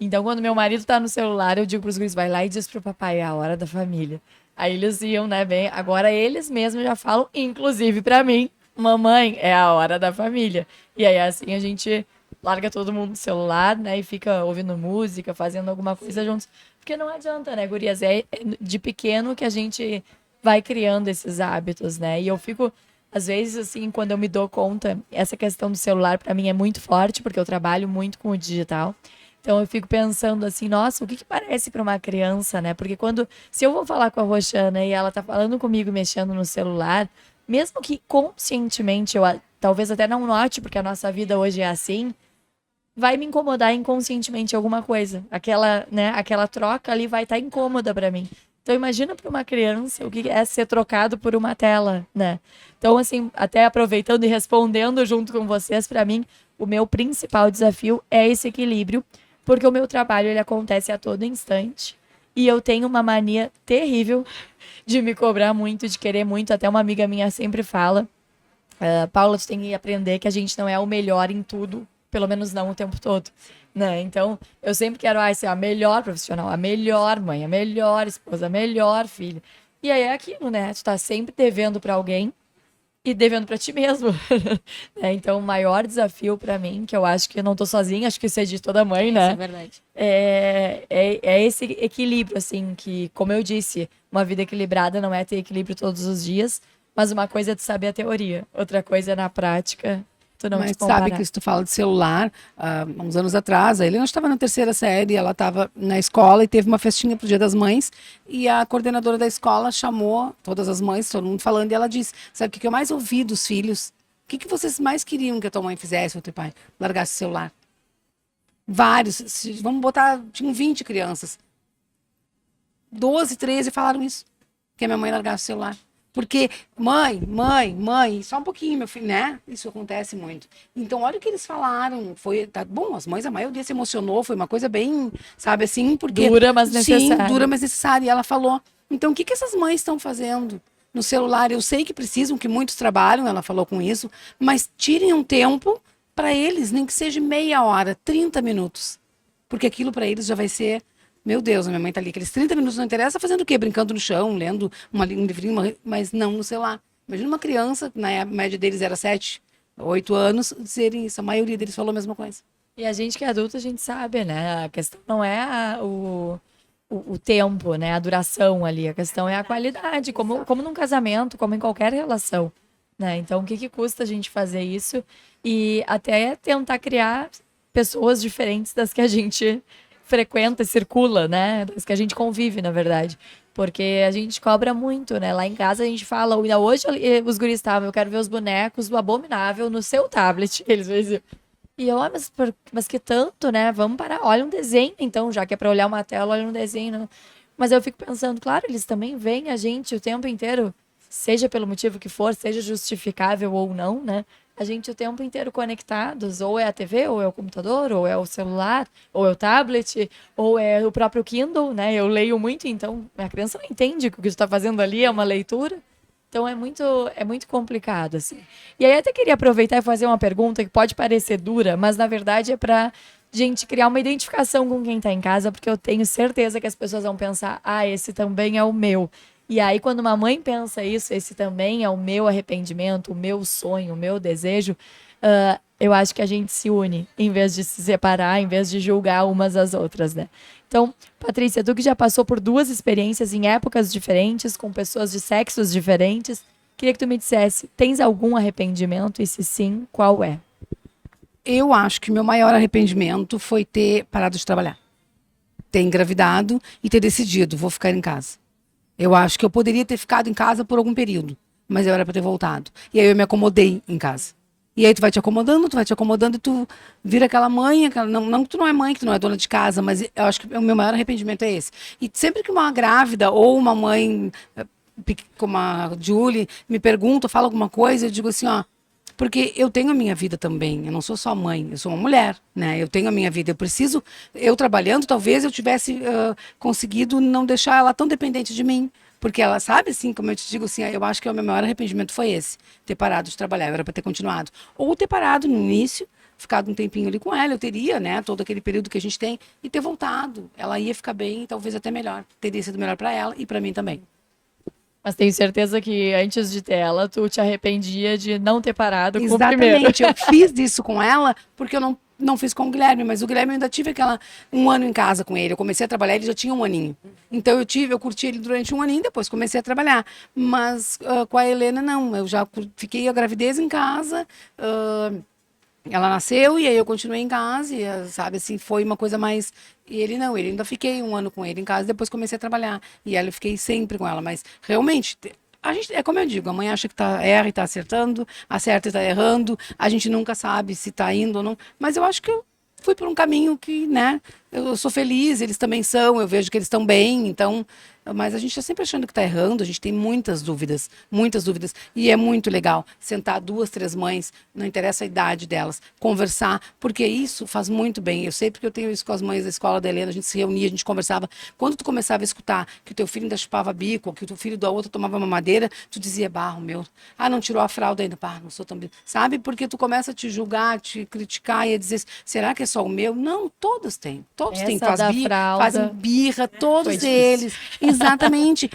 Então, quando meu marido tá no celular, eu digo pros guris, vai lá e diz pro papai, é a hora da família. Aí eles iam, né, bem, agora eles mesmos já falam, inclusive pra mim, mamãe, é a hora da família. E aí, assim, a gente larga todo mundo no celular, né, e fica ouvindo música, fazendo alguma coisa juntos. Porque não adianta, né, gurias? É de pequeno que a gente vai criando esses hábitos, né? E eu fico... Às vezes, assim, quando eu me dou conta, essa questão do celular para mim é muito forte, porque eu trabalho muito com o digital. Então eu fico pensando assim, nossa, o que parece para uma criança, né? Porque se eu vou falar com a Roxana e ela tá falando comigo mexendo no celular, mesmo que conscientemente eu talvez até não note, porque a nossa vida hoje é assim, vai me incomodar inconscientemente alguma coisa. Aquela troca ali vai estar incômoda para mim. Então, imagina para uma criança o que é ser trocado por uma tela, né? Então, assim, até aproveitando e respondendo junto com vocês, para mim, o meu principal desafio é esse equilíbrio, porque o meu trabalho ele acontece a todo instante. E eu tenho uma mania terrível de me cobrar muito, de querer muito. Até uma amiga minha sempre fala, Paula, tu tem que aprender que a gente não é o melhor em tudo, pelo menos não o tempo todo, né? Então, eu sempre quero ser a melhor profissional, a melhor mãe, a melhor esposa, a melhor filha. E aí é aquilo, né? Tu tá sempre devendo pra alguém e devendo pra ti mesmo. Né? Então, o maior desafio pra mim, que eu acho que eu não tô sozinha, acho que isso é de toda mãe, né? Isso é verdade. É esse equilíbrio, assim, que, como eu disse, uma vida equilibrada não é ter equilíbrio todos os dias, mas uma coisa é tu saber a teoria, outra coisa é na prática, tu não Mas te comparar. sabe que se tu fala de celular, uns anos atrás, a Helena estava na 3ª série, ela estava na escola e teve uma festinha pro Dia das Mães, e a coordenadora da escola chamou todas as mães, todo mundo falando, e ela disse, sabe o que eu mais ouvi dos filhos? O que vocês mais queriam que a tua mãe fizesse, ou teu pai? Largasse o celular. Vários, vamos botar, tinham 20 crianças. 12, 13 falaram isso, que a minha mãe largasse o celular. Porque, mãe, só um pouquinho, meu filho, né? Isso acontece muito. Então, olha o que eles falaram. Foi, tá bom, as mães, a maioria se emocionou, foi uma coisa bem, sabe assim, porque... Dura, mas necessária. Sim, dura, mas necessária. E ela falou, então, o que essas mães estão fazendo no celular? Eu sei que precisam, que muitos trabalham, ela falou com isso, mas tirem um tempo para eles, nem que seja meia hora, 30 minutos. Porque aquilo para eles já vai ser... Meu Deus, a minha mãe tá ali, aqueles 30 minutos não interessa fazendo o quê? Brincando no chão, lendo um livrinho, mas não no celular. Imagina uma criança, na média deles era 7, 8 anos, dizerem isso. A maioria deles falou a mesma coisa. E a gente que é adulto, a gente sabe, né? A questão não é o tempo, né? A duração ali. A questão é a qualidade, como num casamento, como em qualquer relação, né? Então, o que custa a gente fazer isso? E até tentar criar pessoas diferentes das que a gente frequenta e circula, né? Das que a gente convive, na verdade. Porque a gente cobra muito, né? Lá em casa a gente fala, ainda hoje os guris estavam, eu quero ver os bonecos do Abominável no seu tablet. Eles diziam. E eu, mas que tanto, né? Vamos parar, olha um desenho, então, já que é pra olhar uma tela, olha um desenho. Né? Mas eu fico pensando, claro, eles também veem a gente o tempo inteiro, seja pelo motivo que for, seja justificável ou não, né? A gente o tempo inteiro conectados, ou é a TV, ou é o computador, ou é o celular, ou é o tablet, ou é o próprio Kindle, né? Eu leio muito, então a criança não entende que o que tu está fazendo ali é uma leitura. Então é muito complicado, assim. E aí até queria aproveitar e fazer uma pergunta que pode parecer dura, mas na verdade é para gente criar uma identificação com quem está em casa, porque eu tenho certeza que as pessoas vão pensar, esse também é o meu. E aí, quando uma mãe pensa isso, esse também é o meu arrependimento, o meu sonho, o meu desejo, eu acho que a gente se une, em vez de se separar, em vez de julgar umas às outras, né? Então, Patrícia, tu que já passou por 2 experiências em épocas diferentes, com pessoas de sexos diferentes, queria que tu me dissesse, tens algum arrependimento? E se sim, qual é? Eu acho que meu maior arrependimento foi ter parado de trabalhar. Ter engravidado e ter decidido, vou ficar em casa. Eu acho que eu poderia ter ficado em casa por algum período, mas eu era para ter voltado. E aí eu me acomodei em casa. E aí tu vai te acomodando e tu vira aquela mãe, não que tu não é mãe, que tu não é dona de casa, mas eu acho que o meu maior arrependimento é esse. E sempre que uma grávida ou uma mãe, como a Julie, me pergunta, fala alguma coisa, eu digo assim, porque eu tenho a minha vida também, eu não sou só mãe, eu sou uma mulher, né? Eu tenho a minha vida, eu trabalhando, talvez eu tivesse conseguido não deixar ela tão dependente de mim, porque ela sabe, assim, como eu te digo, assim, eu acho que o meu maior arrependimento foi esse, ter parado de trabalhar, eu era para ter continuado, ou ter parado no início, ficado um tempinho ali com ela, eu teria, né, todo aquele período que a gente tem, e ter voltado, ela ia ficar bem, talvez até melhor, teria sido melhor para ela e para mim também. Mas tenho certeza que antes de ter ela, tu te arrependia de não ter parado com o primeiro. Exatamente, eu fiz isso com ela porque eu não fiz com o Guilherme, mas o Guilherme eu ainda tive um ano em casa com ele. Eu comecei a trabalhar, ele já tinha um aninho. Então eu curti ele durante um aninho, depois comecei a trabalhar. Mas com a Helena, não. Eu já fiquei a gravidez em casa, ela nasceu e aí eu continuei em casa, e, sabe, assim, foi uma coisa mais... E ele não, ele ainda fiquei um ano com ele em casa, depois comecei a trabalhar. E ela eu fiquei sempre com ela, mas realmente... A gente, é como eu digo, a mãe acha que erra e tá acertando, acerta e tá errando, a gente nunca sabe se tá indo ou não, mas eu acho que eu fui por um caminho que, né, eu sou feliz, eles também são, eu vejo que eles estão bem, então... Mas a gente está sempre achando que está errando, a gente tem muitas dúvidas. E é muito legal sentar 2, 3 mães, não interessa a idade delas, conversar, porque isso faz muito bem. Eu sei porque eu tenho isso com as mães da escola da Helena, a gente se reunia, a gente conversava. Quando tu começava a escutar que o teu filho ainda chupava bico, que o teu filho da outra tomava mamadeira, tu dizia, barro meu, não tirou a fralda ainda, não sou tão... Sabe? Porque tu começa a te julgar, te criticar e a dizer, será que é só o meu? Não, todos têm. Todos têm. Fazem birra, todos eles. Exatamente.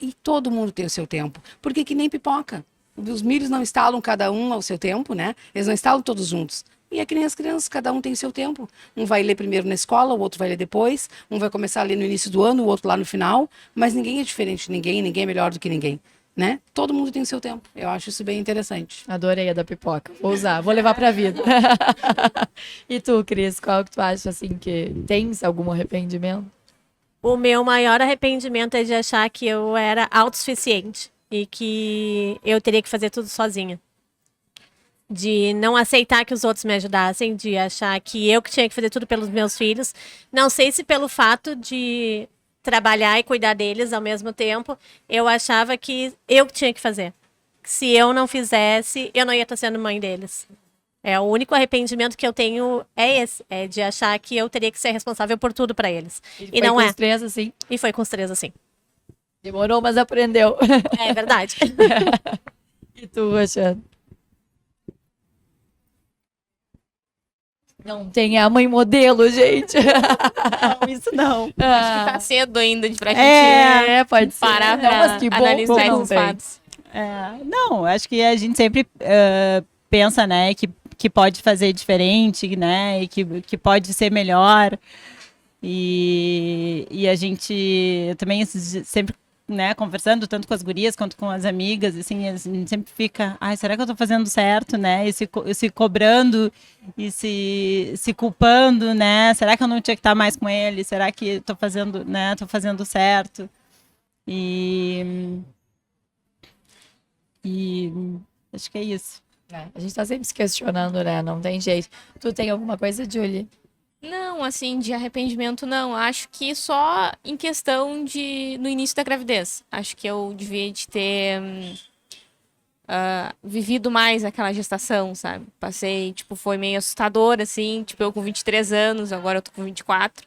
E todo mundo tem o seu tempo. Porque que nem pipoca. Os milhos não estalam cada um ao seu tempo, né? Eles não estalam todos juntos. E é que nem as crianças, cada um tem o seu tempo. Um vai ler primeiro na escola, o outro vai ler depois. Um vai começar a ler no início do ano, o outro lá no final. Mas ninguém é diferente de ninguém, ninguém é melhor do que ninguém. Né? Todo mundo tem o seu tempo. Eu acho isso bem interessante. Adorei a da pipoca. Vou usar, vou levar pra vida. E tu, Cris, qual que tu acha, assim, que tens algum arrependimento? O meu maior arrependimento é de achar que eu era autossuficiente e que eu teria que fazer tudo sozinha. De não aceitar que os outros me ajudassem, de achar que eu que tinha que fazer tudo pelos meus filhos. Não sei se pelo fato de trabalhar e cuidar deles ao mesmo tempo, eu achava que eu que tinha que fazer. Se eu não fizesse, eu não ia estar sendo mãe deles. O único arrependimento que eu tenho é esse, é de achar que eu teria que ser responsável por tudo pra eles. E não é. E foi com os 3 assim? E foi com os 3 assim. Demorou, mas aprendeu. É verdade. E tu, Achando? Não tem a mãe modelo, gente. Não, isso não. Acho que tá cedo ainda pra gente pode ser. parar Mas que pra bom, analisar não esses tem. fatos. Não, acho que a gente sempre pensa, né, que pode fazer diferente, né, e que pode ser melhor. E a gente também sempre, né, conversando tanto com as gurias quanto com as amigas, assim, a gente sempre fica, será que eu tô fazendo certo, né, e se cobrando e se culpando, né, será que eu não tinha que estar mais com ele, será que tô fazendo certo? E acho que é isso. A gente tá sempre se questionando, né, não tem jeito. Tu tem alguma coisa, Julie? Não, assim, de arrependimento não. Acho que só em questão no início da gravidez. Acho que eu devia de ter vivido mais aquela gestação, sabe? Passei, foi meio assustador, assim, eu com 23 anos, agora eu tô com 24.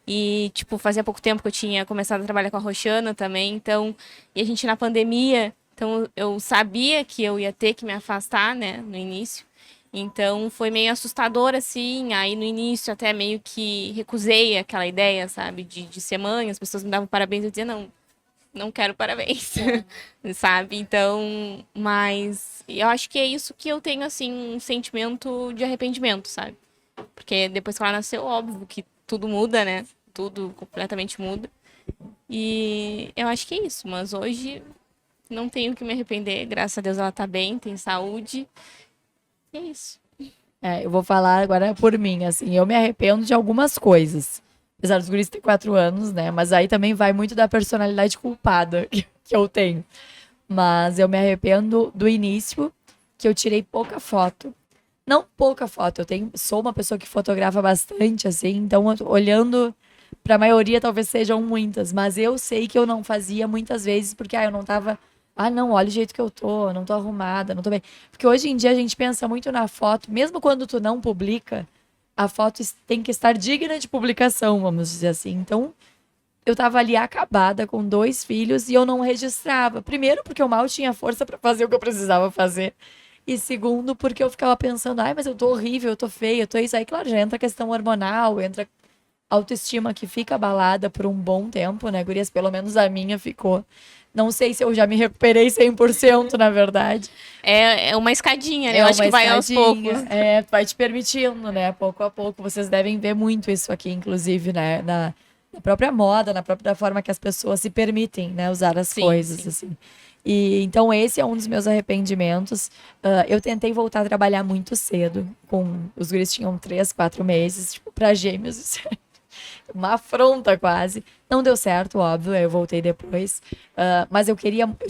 E, fazia pouco tempo que eu tinha começado a trabalhar com a Roxana também, então... E a gente na pandemia, então eu sabia que eu ia ter que me afastar, né, no início. Então, foi meio assustador, assim, aí no início até meio que recusei aquela ideia, sabe, de ser mãe, as pessoas me davam parabéns, eu dizia, não quero parabéns, sabe, então, mas eu acho que é isso que eu tenho, assim, um sentimento de arrependimento, sabe, porque depois que ela nasceu, óbvio que tudo muda, né, tudo completamente muda, e eu acho que é isso, mas hoje não tenho que me arrepender, graças a Deus ela tá bem, tem saúde. É isso. Eu vou falar agora por mim, assim, eu me arrependo de algumas coisas. Apesar dos guris ter 4 anos, né? Mas aí também vai muito da personalidade culpada que eu tenho. Mas eu me arrependo do início, que eu tirei pouca foto. Não pouca foto, sou uma pessoa que fotografa bastante, assim, então olhando pra maioria talvez sejam muitas, mas eu sei que eu não fazia muitas vezes porque eu não tava... não, olha o jeito que eu tô, não tô arrumada, não tô bem. Porque hoje em dia a gente pensa muito na foto, mesmo quando tu não publica, a foto tem que estar digna de publicação, vamos dizer assim. Então, eu tava ali acabada com 2 filhos e eu não registrava. Primeiro, porque eu mal tinha força pra fazer o que eu precisava fazer. E segundo, porque eu ficava pensando, mas eu tô horrível, eu tô feia, eu tô isso. Aí, claro, já entra a questão hormonal, entra a autoestima que fica abalada por um bom tempo, né, gurias? Pelo menos a minha ficou. Não sei se eu já me recuperei 100%, na verdade. É uma escadinha, né? Eu acho que vai aos poucos. Vai te permitindo, né? Pouco a pouco. Vocês devem ver muito isso aqui, inclusive, né? Na própria moda, na própria forma que as pessoas se permitem, né? Usar as coisas, sim. Assim. E, então, esse é um dos meus arrependimentos. Eu tentei voltar a trabalhar muito cedo. Os guris tinham 3, 4 meses, pra gêmeos. Uma afronta quase. Não deu certo, óbvio, eu voltei depois. Mas eu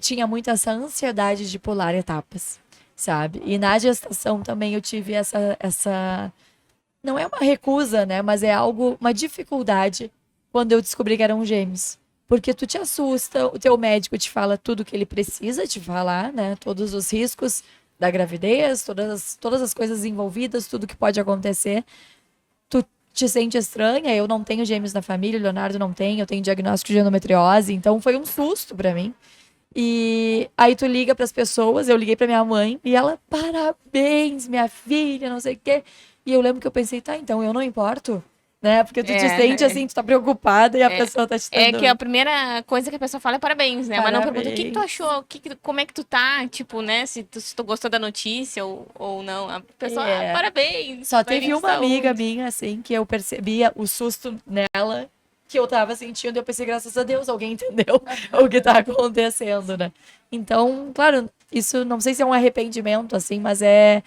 tinha muito essa ansiedade de pular etapas, sabe? E na gestação também eu tive essa não é uma recusa, né? Mas é algo, uma dificuldade quando eu descobri que eram gêmeos. Porque tu te assusta, o teu médico te fala tudo que ele precisa te falar, né? Todos os riscos da gravidez, todas as coisas envolvidas, tudo que pode acontecer. Tu te sente estranha, eu não tenho gêmeos na família, o Leonardo não tem, eu tenho diagnóstico de endometriose, então foi um susto pra mim. E aí tu liga pras pessoas, eu liguei pra minha mãe e ela, parabéns, minha filha, não sei o quê. E eu lembro que eu pensei, tá, então eu não importo, né? Porque tu te sente assim, tu tá preocupada e a pessoa tá te dando... É que a primeira coisa que a pessoa fala é parabéns, né? Mas não pergunta o que Parabéns. tu achou, como é que tu tá, tipo, né? Se tu gostou da notícia ou não. A pessoa, parabéns. Só vai vir teve com uma amiga saúde. minha, assim, que eu percebia o susto nela que eu tava sentindo. E eu pensei, graças a Deus, alguém entendeu o que tá acontecendo, né? Então, claro, isso não sei se é um arrependimento, assim, mas é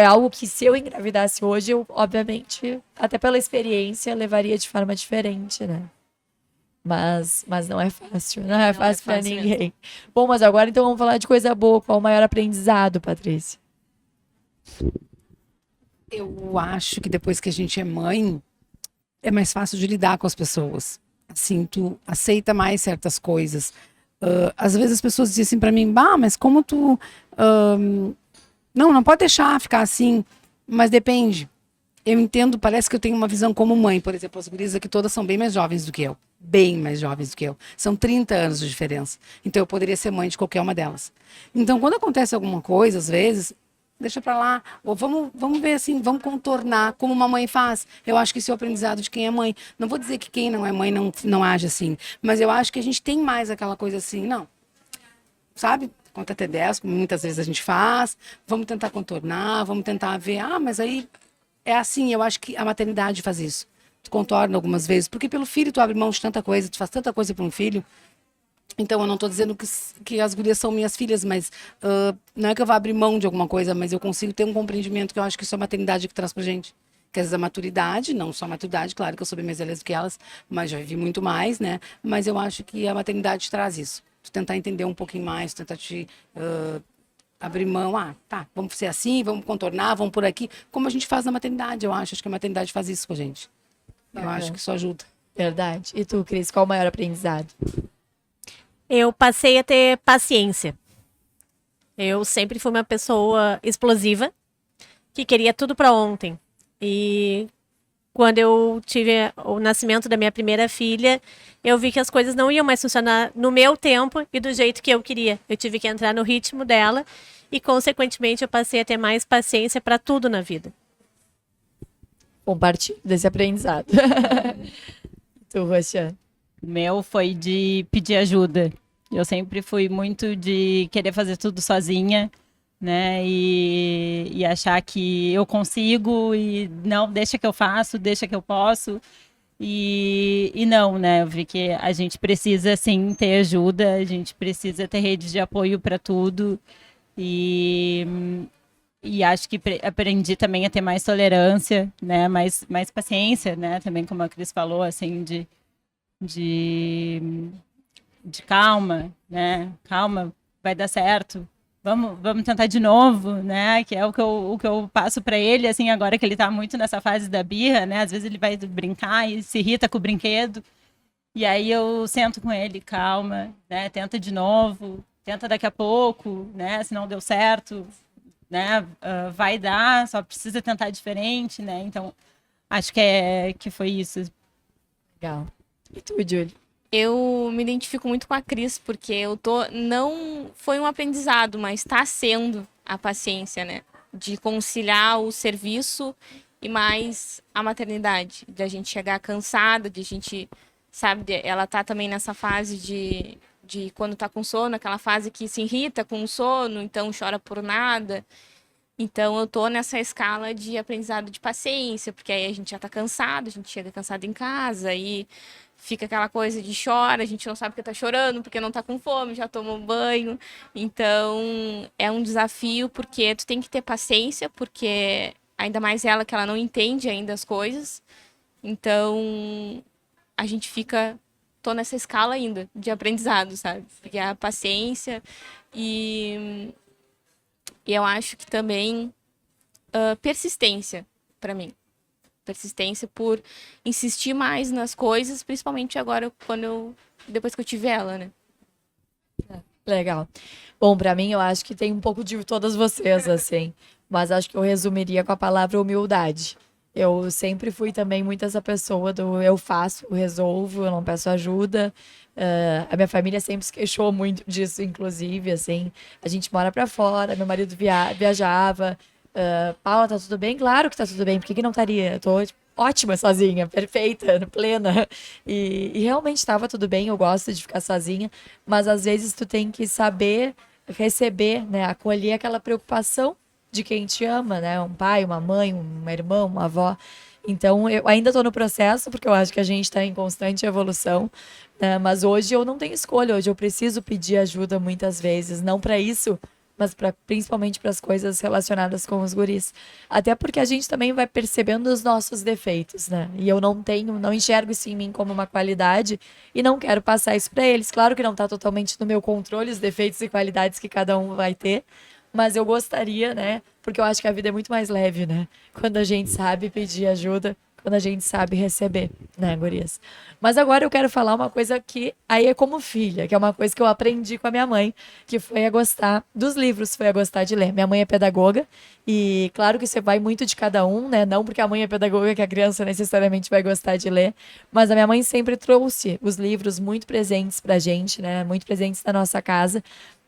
algo que se eu engravidasse hoje, eu, obviamente, até pela experiência, levaria de forma diferente, né? Mas não é fácil, não é fácil pra fácil ninguém. Bom, mas agora então vamos falar de coisa boa. Qual o maior aprendizado, Patrícia? Eu acho que depois que a gente é mãe, é mais fácil de lidar com as pessoas. Assim, tu aceita mais certas coisas. Às vezes as pessoas dizem assim pra mim, bah, mas como tu... não pode deixar ficar assim. Mas depende. Eu entendo, parece que eu tenho uma visão como mãe. Por exemplo, as gurias aqui todas são bem mais jovens do que eu. Bem mais jovens do que eu. São 30 anos de diferença. Então eu poderia ser mãe de qualquer uma delas. Então quando acontece alguma coisa, às vezes, deixa pra lá. Ou vamos ver assim, vamos contornar como uma mãe faz. Eu acho que isso é o aprendizado de quem é mãe. Não vou dizer que quem não é mãe não age assim. Mas eu acho que a gente tem mais aquela coisa assim, não. Sabe? Conta até 10, como muitas vezes a gente faz. Vamos tentar contornar, vamos tentar ver. Ah, mas aí é assim, eu acho que a maternidade faz isso. Tu contorna algumas vezes, porque pelo filho tu abre mão de tanta coisa, tu faz tanta coisa para um filho. Então eu não estou dizendo que as gurias são minhas filhas, mas não é que eu vá abrir mão de alguma coisa, mas eu consigo ter um compreendimento que eu acho que isso é a maternidade que traz pra gente. Que às vezes a maturidade, não só a maturidade, claro que eu sou bem mais velha do que elas, mas já vivi muito mais, né? Mas eu acho que a maternidade traz isso. Tu tentar entender um pouquinho mais, tentar te abrir mão, tá, vamos ser assim, vamos contornar, vamos por aqui, como a gente faz na maternidade, eu acho que a maternidade faz isso com a gente. Eu acho que isso ajuda. Verdade. E tu, Cris, qual o maior aprendizado? Eu passei a ter paciência. Eu sempre fui uma pessoa explosiva, que queria tudo para ontem. E quando eu tive o nascimento da minha primeira filha, eu vi que as coisas não iam mais funcionar no meu tempo e do jeito que eu queria. Eu tive que entrar no ritmo dela e, consequentemente, eu passei a ter mais paciência para tudo na vida. Compartilho desse aprendizado. Tu, Roxane? O meu foi de pedir ajuda. Eu sempre fui muito de querer fazer tudo sozinha, né? E achar que eu consigo e não, deixa que eu faço, deixa que eu posso. E não, né? Eu vi que a gente precisa, sim, ter ajuda, a gente precisa ter rede de apoio para tudo. E acho que aprendi também a ter mais tolerância, né? Mais paciência, né? Também, como a Cris falou, assim, de calma, né? Calma, vai dar certo. Vamos tentar de novo, né? Que é o que eu passo para ele, assim, agora que ele tá muito nessa fase da birra, né? Às vezes ele vai brincar e se irrita com o brinquedo. E aí eu sento com ele, calma, né? Tenta de novo, tenta daqui a pouco, né? Se não deu certo, né? Vai dar, só precisa tentar diferente, né? Então, acho que foi isso. Legal. E tu, Júlia? Eu me identifico muito com a Cris, porque não foi um aprendizado, mas está sendo a paciência, né? De conciliar o serviço e mais a maternidade. De a gente chegar cansada, de a gente, sabe, ela tá também nessa fase de quando tá com sono, aquela fase que se irrita com o sono, então chora por nada. Então eu tô nessa escala de aprendizado de paciência, porque aí a gente já tá cansado, a gente chega cansado em casa e fica aquela coisa de chora, a gente não sabe porque tá chorando, porque não tá com fome, já tomou banho. Então é um desafio, porque tu tem que ter paciência, porque ainda mais ela que ela não entende ainda as coisas. Então a gente tô nessa escala ainda de aprendizado, sabe? Porque é a paciência e eu acho que também persistência para mim. persistência, por insistir mais nas coisas, principalmente agora, depois que eu tive ela, né? Legal. Bom, pra mim, eu acho que tem um pouco de todas vocês, assim. Mas acho que eu resumiria com a palavra humildade. Eu sempre fui também muito essa pessoa do eu faço, eu resolvo, eu não peço ajuda. A minha família sempre se queixou muito disso, inclusive, assim. A gente mora pra fora, meu marido viajava. Paula, tá tudo bem? Claro que tá tudo bem. Por que que não estaria? Eu tô, tipo, ótima sozinha, perfeita, plena. E realmente estava tudo bem, eu gosto de ficar sozinha. Mas às vezes tu tem que saber receber, né? Acolher aquela preocupação de quem te ama, né? Um pai, uma mãe, um irmão, uma avó. Então, eu ainda estou no processo, porque eu acho que a gente está em constante evolução, né? Mas hoje eu não tenho escolha, hoje eu preciso pedir ajuda muitas vezes, não para isso, mas principalmente para as coisas relacionadas com os guris. Até porque a gente também vai percebendo os nossos defeitos, né? E eu não enxergo isso em mim como uma qualidade e não quero passar isso para eles. Claro que não está totalmente no meu controle os defeitos e qualidades que cada um vai ter, mas eu gostaria, né? Porque eu acho que a vida é muito mais leve, né? Quando a gente sabe pedir ajuda, quando a gente sabe receber, né, gurias? Mas agora eu quero falar uma coisa que aí é como filha, que é uma coisa que eu aprendi com a minha mãe, que foi a gostar dos livros, foi a gostar de ler. Minha mãe é pedagoga e claro que você vai muito de cada um, né? Não porque a mãe é pedagoga que a criança necessariamente vai gostar de ler, mas a minha mãe sempre trouxe os livros muito presentes pra gente, né? Muito presentes na nossa casa.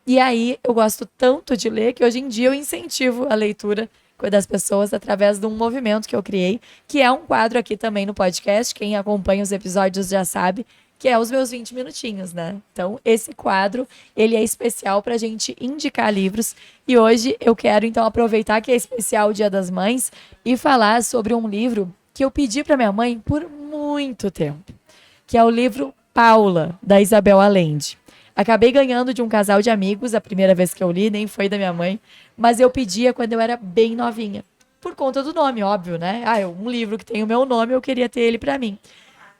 E aí eu gosto tanto de ler que hoje em dia eu incentivo a leitura das pessoas através de um movimento que eu criei, que é um quadro aqui também no podcast, quem acompanha os episódios já sabe, que é os meus 20 minutinhos, né? Então, esse quadro, ele é especial para a gente indicar livros. E hoje eu quero, então, aproveitar que é especial o Dia das Mães e falar sobre um livro que eu pedi para minha mãe por muito tempo, que é o livro Paula, da Isabel Allende. Acabei ganhando de um casal de amigos, a primeira vez que eu li, nem foi da minha mãe, mas eu pedia quando eu era bem novinha. Por conta do nome, óbvio, né? Um livro que tem o meu nome, eu queria ter ele para mim.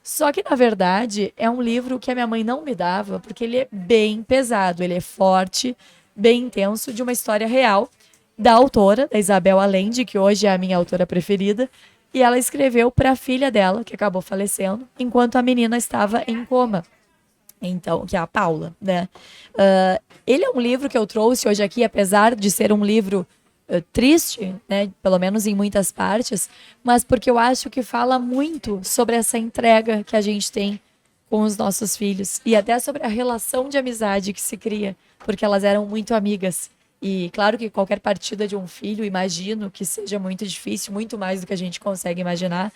Só que, na verdade, é um livro que a minha mãe não me dava, porque ele é bem pesado, ele é forte, bem intenso, de uma história real da autora, da Isabel Allende, que hoje é a minha autora preferida, e ela escreveu para a filha dela, que acabou falecendo, enquanto a menina estava em coma. Então, que é a Paula, né? Ele é um livro que eu trouxe hoje aqui, apesar de ser um livro triste, né? Pelo menos em muitas partes, mas porque eu acho que fala muito sobre essa entrega que a gente tem com os nossos filhos e até sobre a relação de amizade que se cria, porque elas eram muito amigas. E claro que qualquer partida de um filho, imagino que seja muito difícil, muito mais do que a gente consegue imaginar.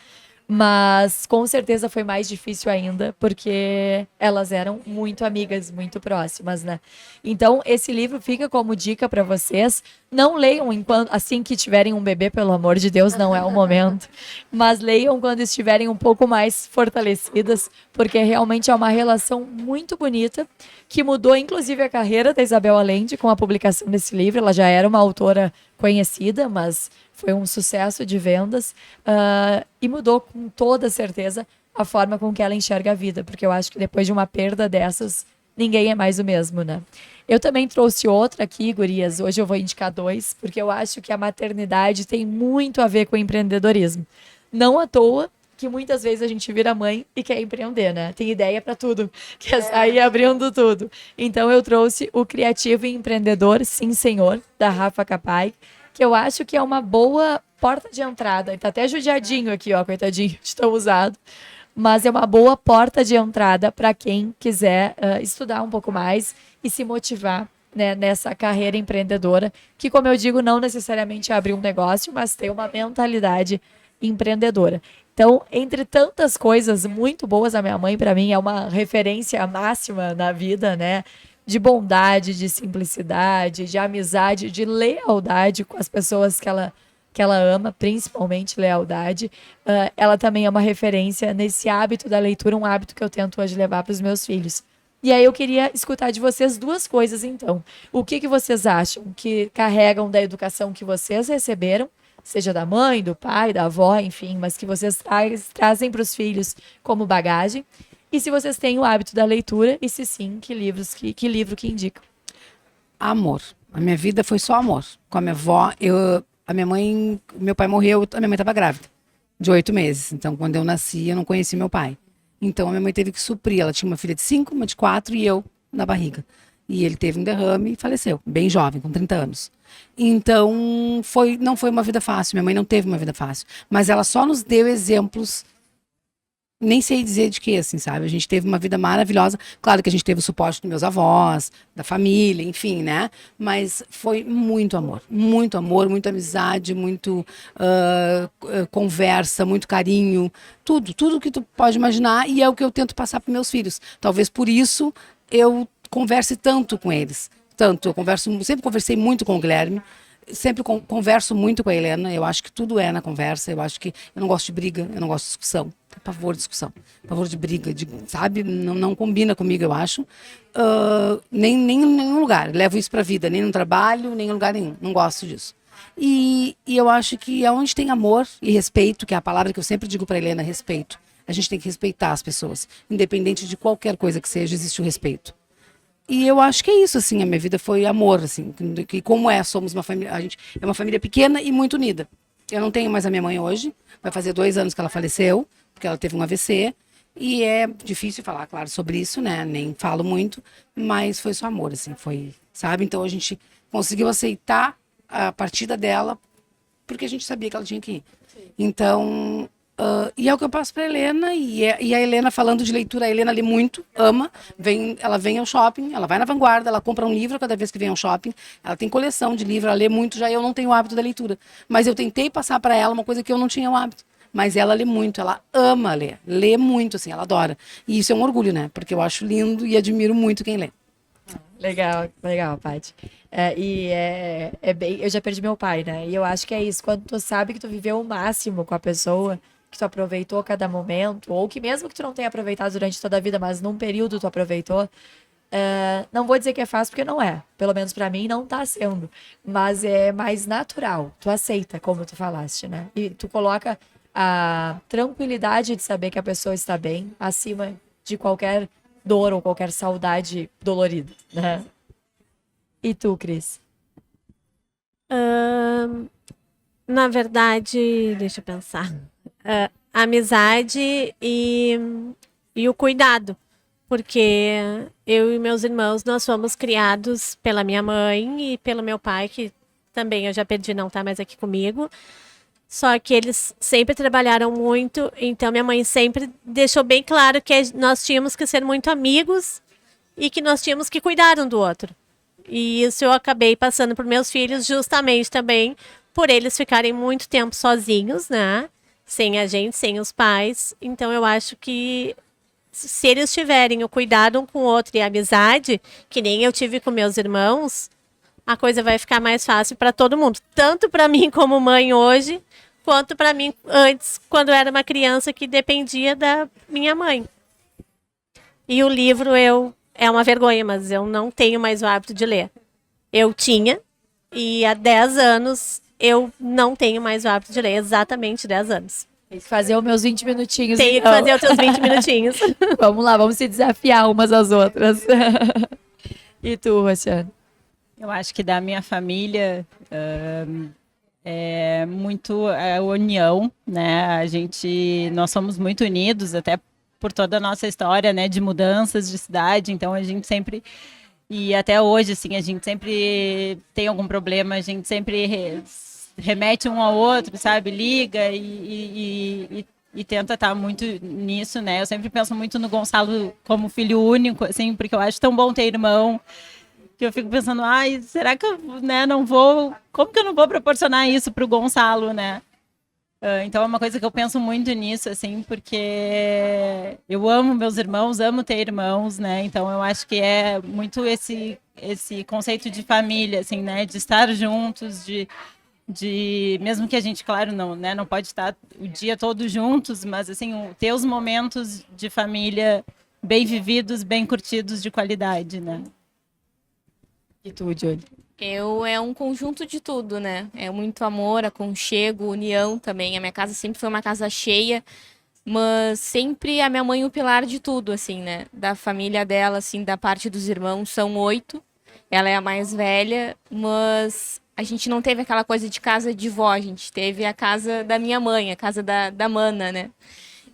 Mas com certeza foi mais difícil ainda, porque elas eram muito amigas, muito próximas, né? Então, esse livro fica como dica para vocês. Não leiam assim que tiverem um bebê, pelo amor de Deus, não é o momento. Mas leiam quando estiverem um pouco mais fortalecidas, porque realmente é uma relação muito bonita, que mudou inclusive a carreira da Isabel Allende com a publicação desse livro. Ela já era uma autora conhecida, mas foi um sucesso de vendas e mudou com toda certeza a forma com que ela enxerga a vida, porque eu acho que depois de uma perda dessas, ninguém é mais o mesmo, né? Eu também trouxe outra aqui, gurias, hoje eu vou indicar 2, porque eu acho que a maternidade tem muito a ver com o empreendedorismo. Não à toa que muitas vezes a gente vira mãe e quer empreender, né? Tem ideia para tudo, quer sair abrindo tudo. Então eu trouxe o Criativo e Empreendedor, Sim Senhor, da Rafa Capai, que eu acho que é uma boa porta de entrada. Ele tá até judiadinho aqui, ó, coitadinho, de tão usado. Mas é uma boa porta de entrada para quem quiser estudar um pouco mais e se motivar, né, nessa carreira empreendedora, que, como eu digo, não necessariamente é abrir um negócio, mas ter uma mentalidade empreendedora. Então, entre tantas coisas muito boas, a minha mãe, para mim, é uma referência máxima na vida, né? De bondade, de simplicidade, de amizade, de lealdade com as pessoas que ela ama, principalmente lealdade. Ela também é uma referência nesse hábito da leitura, um hábito que eu tento hoje levar para os meus filhos. E aí eu queria escutar de vocês 2 coisas, então. O que vocês acham que carregam da educação que vocês receberam, seja da mãe, do pai, da avó, enfim, mas que vocês trazem para os filhos como bagagem? E se vocês têm o hábito da leitura, e se sim, que livro que indicam? Amor. A minha vida foi só amor. Com a minha avó, meu pai morreu, a minha mãe estava grávida. de 8 meses. Então, quando eu nasci, eu não conheci meu pai. Então, a minha mãe teve que suprir. Ela tinha uma filha de 5, uma de 4 e eu na barriga. E ele teve um derrame e faleceu, bem jovem, com 30 anos. Então, não foi uma vida fácil. Minha mãe não teve uma vida fácil. Mas ela só nos deu exemplos, nem sei dizer de que, assim, sabe? A gente teve uma vida maravilhosa. Claro que a gente teve o suporte dos meus avós, da família, enfim, né? Mas foi muito amor, muita amizade, muito conversa, muito carinho, tudo que tu pode imaginar. E é o que eu tento passar para meus filhos. Talvez por isso eu converse tanto com eles. Tanto, sempre conversei muito com o Guilherme, sempre converso muito com a Helena. Eu acho que tudo é na conversa. Eu acho que eu não gosto de briga, eu não gosto de discussão. Tenho pavor de discussão, pavor de briga, sabe? Não combina comigo, eu acho. Nem em nenhum lugar. Levo isso pra vida, nem no trabalho, nem em lugar nenhum. Não gosto disso. E eu acho que onde tem amor e respeito, que é a palavra que eu sempre digo pra Helena, respeito. A gente tem que respeitar as pessoas. Independente de qualquer coisa que seja, existe o respeito. E eu acho que é isso, assim, a minha vida foi amor, assim, que como somos uma família, a gente é uma família pequena e muito unida. Eu não tenho mais a minha mãe hoje, vai fazer 2 anos que ela faleceu, porque ela teve um AVC, e é difícil falar, claro, sobre isso, né, nem falo muito, mas foi só amor, assim, foi, sabe? Então a gente conseguiu aceitar a partida dela, porque a gente sabia que ela tinha que ir. Então... e é o que eu passo para Helena, e a Helena, falando de leitura, a Helena lê muito, ama, ela vem ao shopping, ela vai na Vanguarda, ela compra um livro cada vez que vem ao shopping, ela tem coleção de livros, ela lê muito, já eu não tenho o hábito da leitura, mas eu tentei passar para ela uma coisa que eu não tinha o hábito, mas ela lê muito, ela ama ler, lê muito, assim, ela adora, e isso é um orgulho, né, porque eu acho lindo e admiro muito quem lê. Legal, Paty. Eu já perdi meu pai, né? E eu acho que é isso, quando tu sabe que tu viveu o máximo com a pessoa, que tu aproveitou cada momento, ou que mesmo que tu não tenha aproveitado durante toda a vida, mas num período tu aproveitou, não vou dizer que é fácil, porque não é. Pelo menos pra mim não tá sendo. Mas é mais natural. Tu aceita, como tu falaste, né? E tu coloca a tranquilidade de saber que a pessoa está bem acima de qualquer dor ou qualquer saudade dolorida, né? E tu, Cris? Na verdade, deixa eu pensar. Amizade e o cuidado. Porque eu e meus irmãos, nós fomos criados pela minha mãe e pelo meu pai, que também eu já perdi, não tá mais aqui comigo. Só que eles sempre trabalharam muito, então minha mãe sempre deixou bem claro que nós tínhamos que ser muito amigos e que nós tínhamos que cuidar um do outro. E isso eu acabei passando para meus filhos justamente também por eles ficarem muito tempo sozinhos, né? Sem a gente, sem os pais. Então eu acho que se eles tiverem o cuidado um com o outro e a amizade, que nem eu tive com meus irmãos, a coisa vai ficar mais fácil para todo mundo. Tanto para mim como mãe hoje, quanto para mim antes, quando eu era uma criança que dependia da minha mãe. E o livro é uma vergonha, mas eu não tenho mais o hábito de ler. Eu tinha, e há 10 anos eu não tenho mais o hábito de ler, exatamente 10 anos. Tem que fazer os meus 20 minutinhos. Tenho que fazer os teus 20 minutinhos. Vamos lá, vamos se desafiar umas às outras. E tu, Roxane? Eu acho que da minha família é muito a união, né? Nós somos muito unidos, até por toda a nossa história, né? De mudanças de cidade, então a gente sempre... E até hoje, assim, a gente sempre tem algum problema, a gente sempre remete um ao outro, sabe? Liga e tenta estar muito nisso, né? Eu sempre penso muito no Gonçalo como filho único, assim, porque eu acho tão bom ter irmão, que eu fico pensando, será que eu, né, não vou... Como que eu não vou proporcionar isso pro Gonçalo, né? Então é uma coisa que eu penso muito nisso, assim, porque eu amo meus irmãos, amo ter irmãos, né? Então eu acho que é muito esse conceito de família, assim, né? De estar juntos, mesmo que a gente, claro, não pode estar o dia todo juntos, mas assim, ter os momentos de família bem vividos, bem curtidos, de qualidade, né? E tu, Julie? É um conjunto de tudo, né? É muito amor, aconchego, união também. A minha casa sempre foi uma casa cheia, mas sempre a minha mãe o pilar de tudo, assim, né? Da família dela, assim, da parte dos irmãos, são 8. Ela é a mais velha, mas a gente não teve aquela coisa de casa de vó, a gente teve a casa da minha mãe, a casa da Mana, né?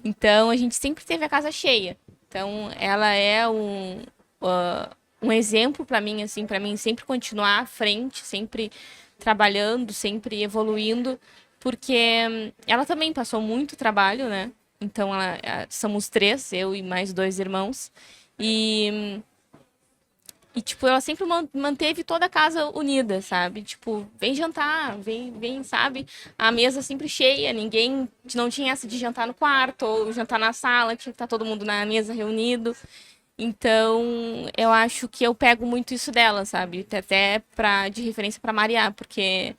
Então, a gente sempre teve a casa cheia. Então, ela é um exemplo para mim, assim, para mim sempre continuar à frente, sempre trabalhando, sempre evoluindo, porque ela também passou muito trabalho, né? Então, somos 3, eu e mais 2 irmãos. E, tipo, ela sempre manteve toda a casa unida, sabe? Tipo, vem jantar, vem, sabe? A mesa sempre cheia, não tinha essa de jantar no quarto ou jantar na sala, tinha que estar todo mundo na mesa reunido. Então, eu acho que eu pego muito isso dela, sabe? Até de referência para Mariá, porque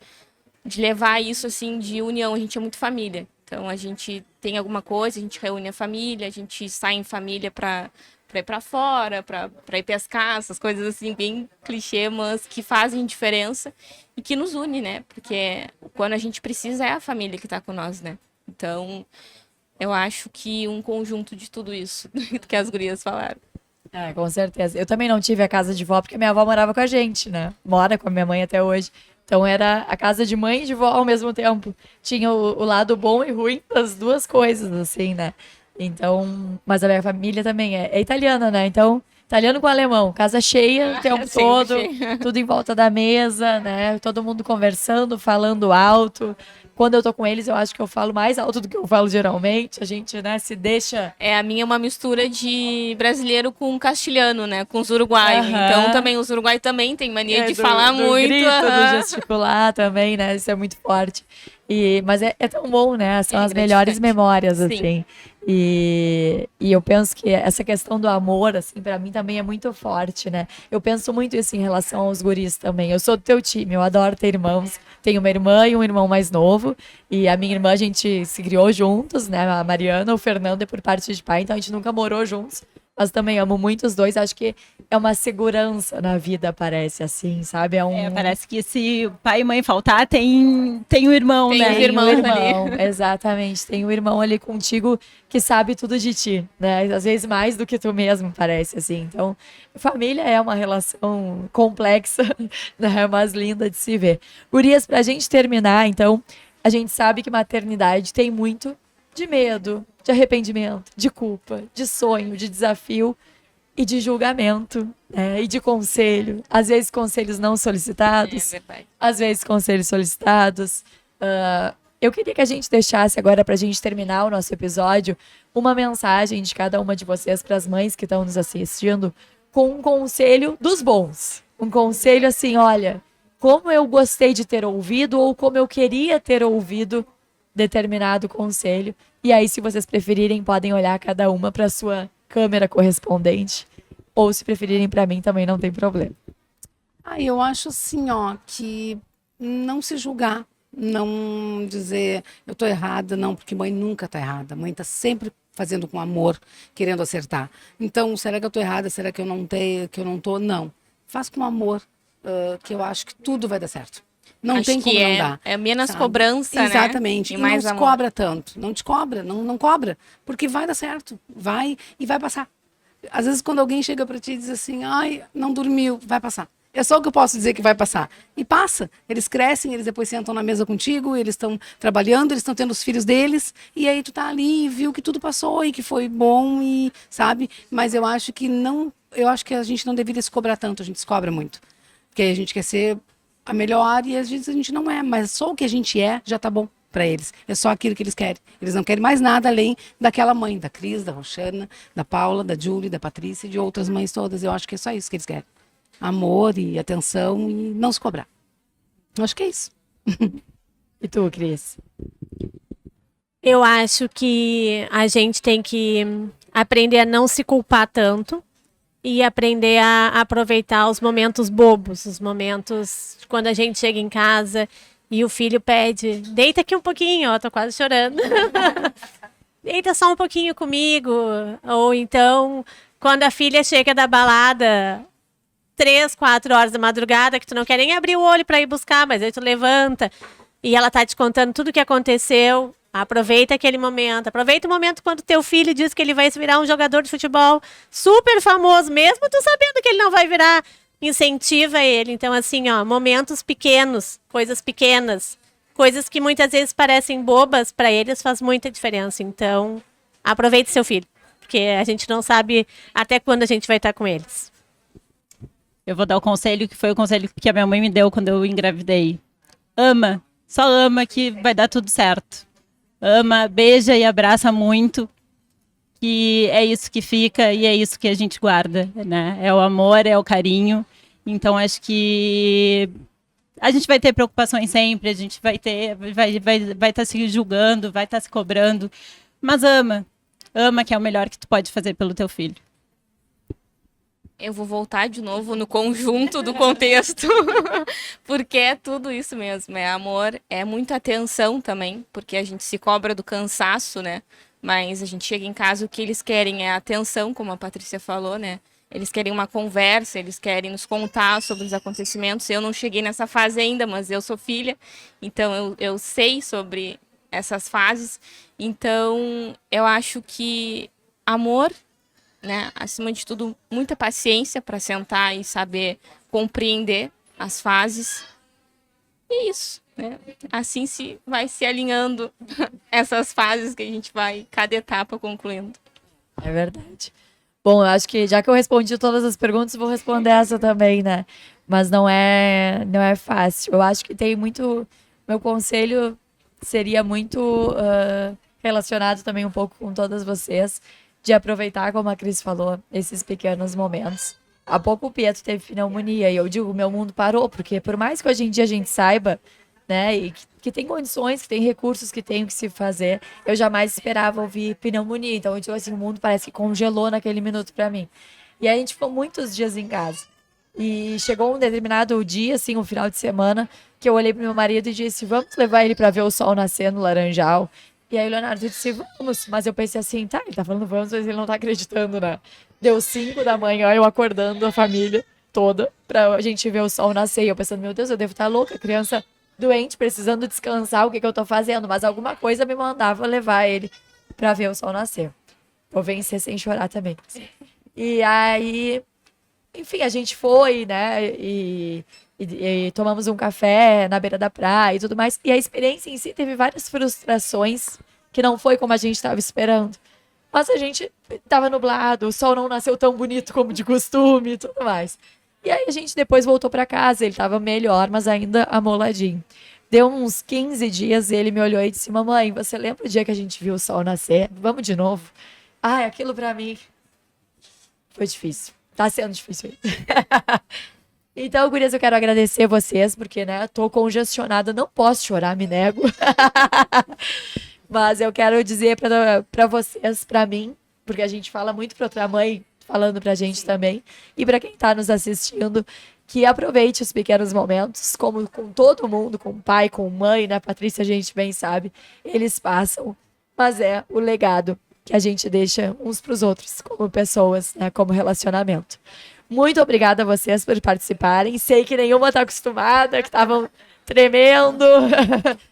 de levar isso, assim, de união, a gente é muito família. Então, a gente tem alguma coisa, a gente reúne a família, a gente sai em família para ir para fora, para ir pescar, essas coisas assim, bem clichê, mas que fazem diferença e que nos une, né? Porque quando a gente precisa é a família que tá com nós, né? Então, eu acho que um conjunto de tudo isso que as gurias falaram. Com certeza. Eu também não tive a casa de vó, porque minha avó morava com a gente, né? Mora com a minha mãe até hoje. Então era a casa de mãe e de vó ao mesmo tempo. Tinha o lado bom e ruim das duas coisas, assim, né? Então, mas a minha família também é italiana, né? Então, italiano com alemão, casa cheia o tempo todo, tudo em volta da mesa, né? Todo mundo conversando, falando alto. Quando eu tô com eles, eu acho que eu falo mais alto do que eu falo geralmente. A gente, né, se deixa... A minha é uma mistura de brasileiro com castilhano, né? Com os uruguaios. Então, também, os uruguaios também têm mania de falar muito. Grito, do gesticular também, né? Isso é muito forte. Mas é tão bom, né? São as melhores memórias, Sim. assim. E eu penso que essa questão do amor, assim, pra mim também é muito forte, né? Eu penso muito isso em relação aos guris também. Eu sou do teu time, eu adoro ter irmãos. Tenho uma irmã e um irmão mais novo. E a minha irmã, a gente se criou juntos, né? A Mariana, o Fernando é por parte de pai, então a gente nunca morou juntos. Mas também amo muito os dois. Acho que é uma segurança na vida, parece assim, sabe? Parece que se pai e mãe faltar, tem o irmão, tem né? Os irmãos tem um irmão, ali. exatamente. Tem um irmão ali contigo que sabe tudo de ti, né? Às vezes mais do que tu mesmo, parece assim. Então, família é uma relação complexa, né? Mas linda de se ver. Gurias, pra gente terminar, então, a gente sabe que maternidade tem muito de medo, de arrependimento, de culpa, de sonho, de desafio e de julgamento, né? E de conselho. Às vezes conselhos não solicitados, verdade. às vezes conselhos solicitados. Eu queria que a gente deixasse agora, para a gente terminar o nosso episódio, uma mensagem de cada uma de vocês para as mães que estão nos assistindo, com um conselho dos bons. Um conselho assim, olha, como eu gostei de ter ouvido ou como eu queria ter ouvido determinado conselho. E aí, se vocês preferirem, podem olhar cada uma para sua câmera correspondente. Ou se preferirem para mim, também não tem problema. Eu acho assim, ó, que não se julgar, não dizer eu tô errada, não, porque mãe nunca tá errada. Mãe tá sempre fazendo com amor, querendo acertar. Então, será que eu tô errada? Será que eu não tenho, que eu não tô? Não. Faz com amor, que eu acho que tudo vai dar certo. Não Acho tem como que não dar. É menos sabe? cobrança, Exatamente. né? E mais não se amor. cobra tanto. Não te cobra, não cobra. Porque vai dar certo. Vai e vai passar. Às vezes, quando alguém chega pra ti e diz assim, ai, não dormiu, vai passar. É só o que eu posso dizer que vai passar. E passa. Eles crescem, eles depois sentam na mesa contigo, eles estão trabalhando, eles estão tendo os filhos deles, e aí tu tá ali e viu que tudo passou e que foi bom, e sabe? Mas eu acho que a gente não deveria se cobrar tanto, a gente se cobra muito. Porque a gente quer ser a melhor e às vezes a gente não é, mas só o que a gente é já tá bom para eles. É só aquilo que eles querem. Eles não querem mais nada além daquela mãe, da Cris, da Roxana, da Paula, da Julie, da Patrícia e de outras mães todas. Eu acho que é só isso que eles querem. Amor e atenção e não se cobrar. Eu acho que é isso. E tu, Cris? Eu acho que a gente tem que aprender a não se culpar tanto e aprender a aproveitar os momentos bobos, os momentos quando a gente chega em casa e o filho pede, deita aqui um pouquinho, ó, tô quase chorando. Deita só um pouquinho comigo. Ou então, quando a filha chega da balada 3, 4 horas da madrugada, que tu não quer nem abrir o olho para ir buscar, mas aí tu levanta e ela tá te contando tudo o que aconteceu. Aproveita aquele momento. Aproveita o momento quando teu filho diz que ele vai se virar um jogador de futebol super famoso, mesmo tu sabendo que ele não vai virar. incentiva ele. Então, assim, ó, momentos pequenos, coisas pequenas, coisas que muitas vezes parecem bobas, para eles faz muita diferença. Então, aproveite seu filho, porque a gente não sabe até quando a gente vai estar com eles. Eu vou dar o conselho que foi o conselho que a minha mãe me deu quando eu engravidei. Ama, só ama que vai dar tudo certo. Ama, beija e abraça muito, que é isso que fica e é isso que a gente guarda, né? É o amor, é o carinho. Então, acho que a gente vai ter preocupações sempre, a gente vai estar se julgando, vai estar se cobrando, mas ama que é o melhor que tu pode fazer pelo teu filho. Eu vou voltar de novo no conjunto do contexto, porque é tudo isso mesmo, é amor, é muita atenção também, porque a gente se cobra do cansaço, né? Mas a gente chega em casa, o que eles querem é atenção, como a Patrícia falou, né? Eles querem uma conversa, eles querem nos contar sobre os acontecimentos. Eu não cheguei nessa fase ainda, mas eu sou filha, então eu sei sobre essas fases. Então, eu acho que amor, né? Acima de tudo, muita paciência para sentar e saber compreender as fases. E isso, né? Assim vai se alinhando essas fases que a gente vai, cada etapa concluindo. É verdade. Bom, eu acho que já que eu respondi todas as perguntas, vou responder essa também, né? Mas não é fácil. Eu acho que tem muito... Meu conselho seria muito relacionado também um pouco com todas vocês, de aproveitar, como a Cris falou, esses pequenos momentos. Há pouco o Pietro teve pneumonia e eu digo, meu mundo parou, porque por mais que hoje em dia a gente saiba, né, e que tem condições, que tem recursos que tem o que se fazer, eu jamais esperava ouvir pneumonia. Então eu digo assim, o mundo parece que congelou naquele minuto pra mim. E aí a gente ficou muitos dias em casa. E chegou um determinado dia, assim, um final de semana, que eu olhei pro meu marido e disse, vamos levar ele pra ver o sol nascer no Laranjal. E aí o Leonardo disse, vamos. Mas eu pensei assim, tá, ele tá falando vamos, mas ele não tá acreditando, né? Deu 5 da manhã, eu acordando a família toda pra gente ver o sol nascer. E eu pensando, meu Deus, eu devo estar louca, criança doente, precisando descansar, o que eu tô fazendo? Mas alguma coisa me mandava levar ele pra ver o sol nascer. Vou vencer sem chorar também. E aí, enfim, a gente foi, né, e tomamos um café na beira da praia e tudo mais. E a experiência em si teve várias frustrações, que não foi como a gente estava esperando. Mas a gente estava nublado, o sol não nasceu tão bonito como de costume e tudo mais. E aí a gente depois voltou para casa, ele estava melhor, mas ainda amoladinho. Deu uns 15 dias, ele me olhou e disse, mamãe, você lembra o dia que a gente viu o sol nascer? Vamos de novo? Ai, aquilo para mim foi difícil. Tá sendo difícil. Então, gurias, eu quero agradecer vocês, porque, né, tô congestionada, não posso chorar, me nego. Mas eu quero dizer pra vocês, pra mim, porque a gente fala muito pra outra mãe, falando pra gente também, e pra quem tá nos assistindo, que aproveite os pequenos momentos, como com todo mundo, com pai, com mãe, né, Patrícia, a gente bem sabe, eles passam, mas é o legado que a gente deixa uns pros outros, como pessoas, né, como relacionamento. Muito obrigada a vocês por participarem. Sei que nenhuma tá acostumada, que estavam tremendo,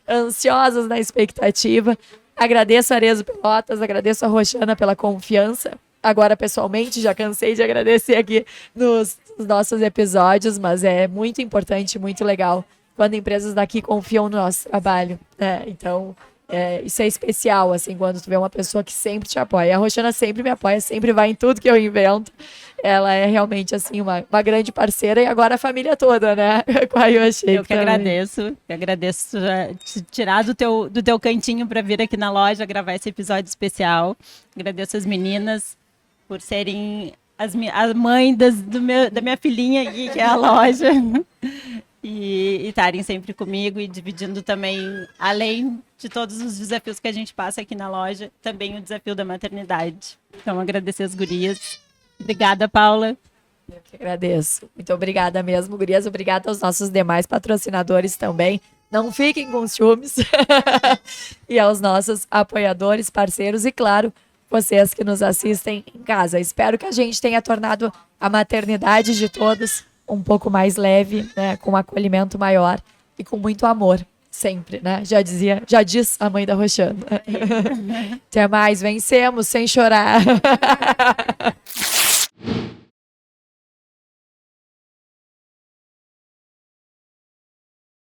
ansiosas na expectativa. Agradeço a Arezzo Pelotas, agradeço a Roxana pela confiança. Agora, pessoalmente, já cansei de agradecer aqui nos nossos episódios, mas é muito importante, muito legal quando empresas daqui confiam no nosso trabalho, né? Então, isso é especial, assim, quando tu vê uma pessoa que sempre te apoia. A Roxana sempre me apoia, sempre vai em tudo que eu invento. Ela é realmente, assim, uma grande parceira e agora a família toda, né? Eu que agradeço. Eu agradeço te tirar do teu cantinho para vir aqui na loja gravar esse episódio especial. Agradeço as meninas por serem a mãe da minha filhinha aqui, que é a loja. E estarem sempre comigo e dividindo também, além de todos os desafios que a gente passa aqui na loja, também o desafio da maternidade. Então, agradecer as gurias. Obrigada, Paula. Eu que agradeço. Muito obrigada mesmo, gurias. Obrigada aos nossos demais patrocinadores também. Não fiquem com ciúmes. E aos nossos apoiadores, parceiros e, claro, vocês que nos assistem em casa. Espero que a gente tenha tornado a maternidade de todos um pouco mais leve, né, com um acolhimento maior e com muito amor, sempre, né? Já diz a mãe da Roxana. Até mais, vencemos sem chorar.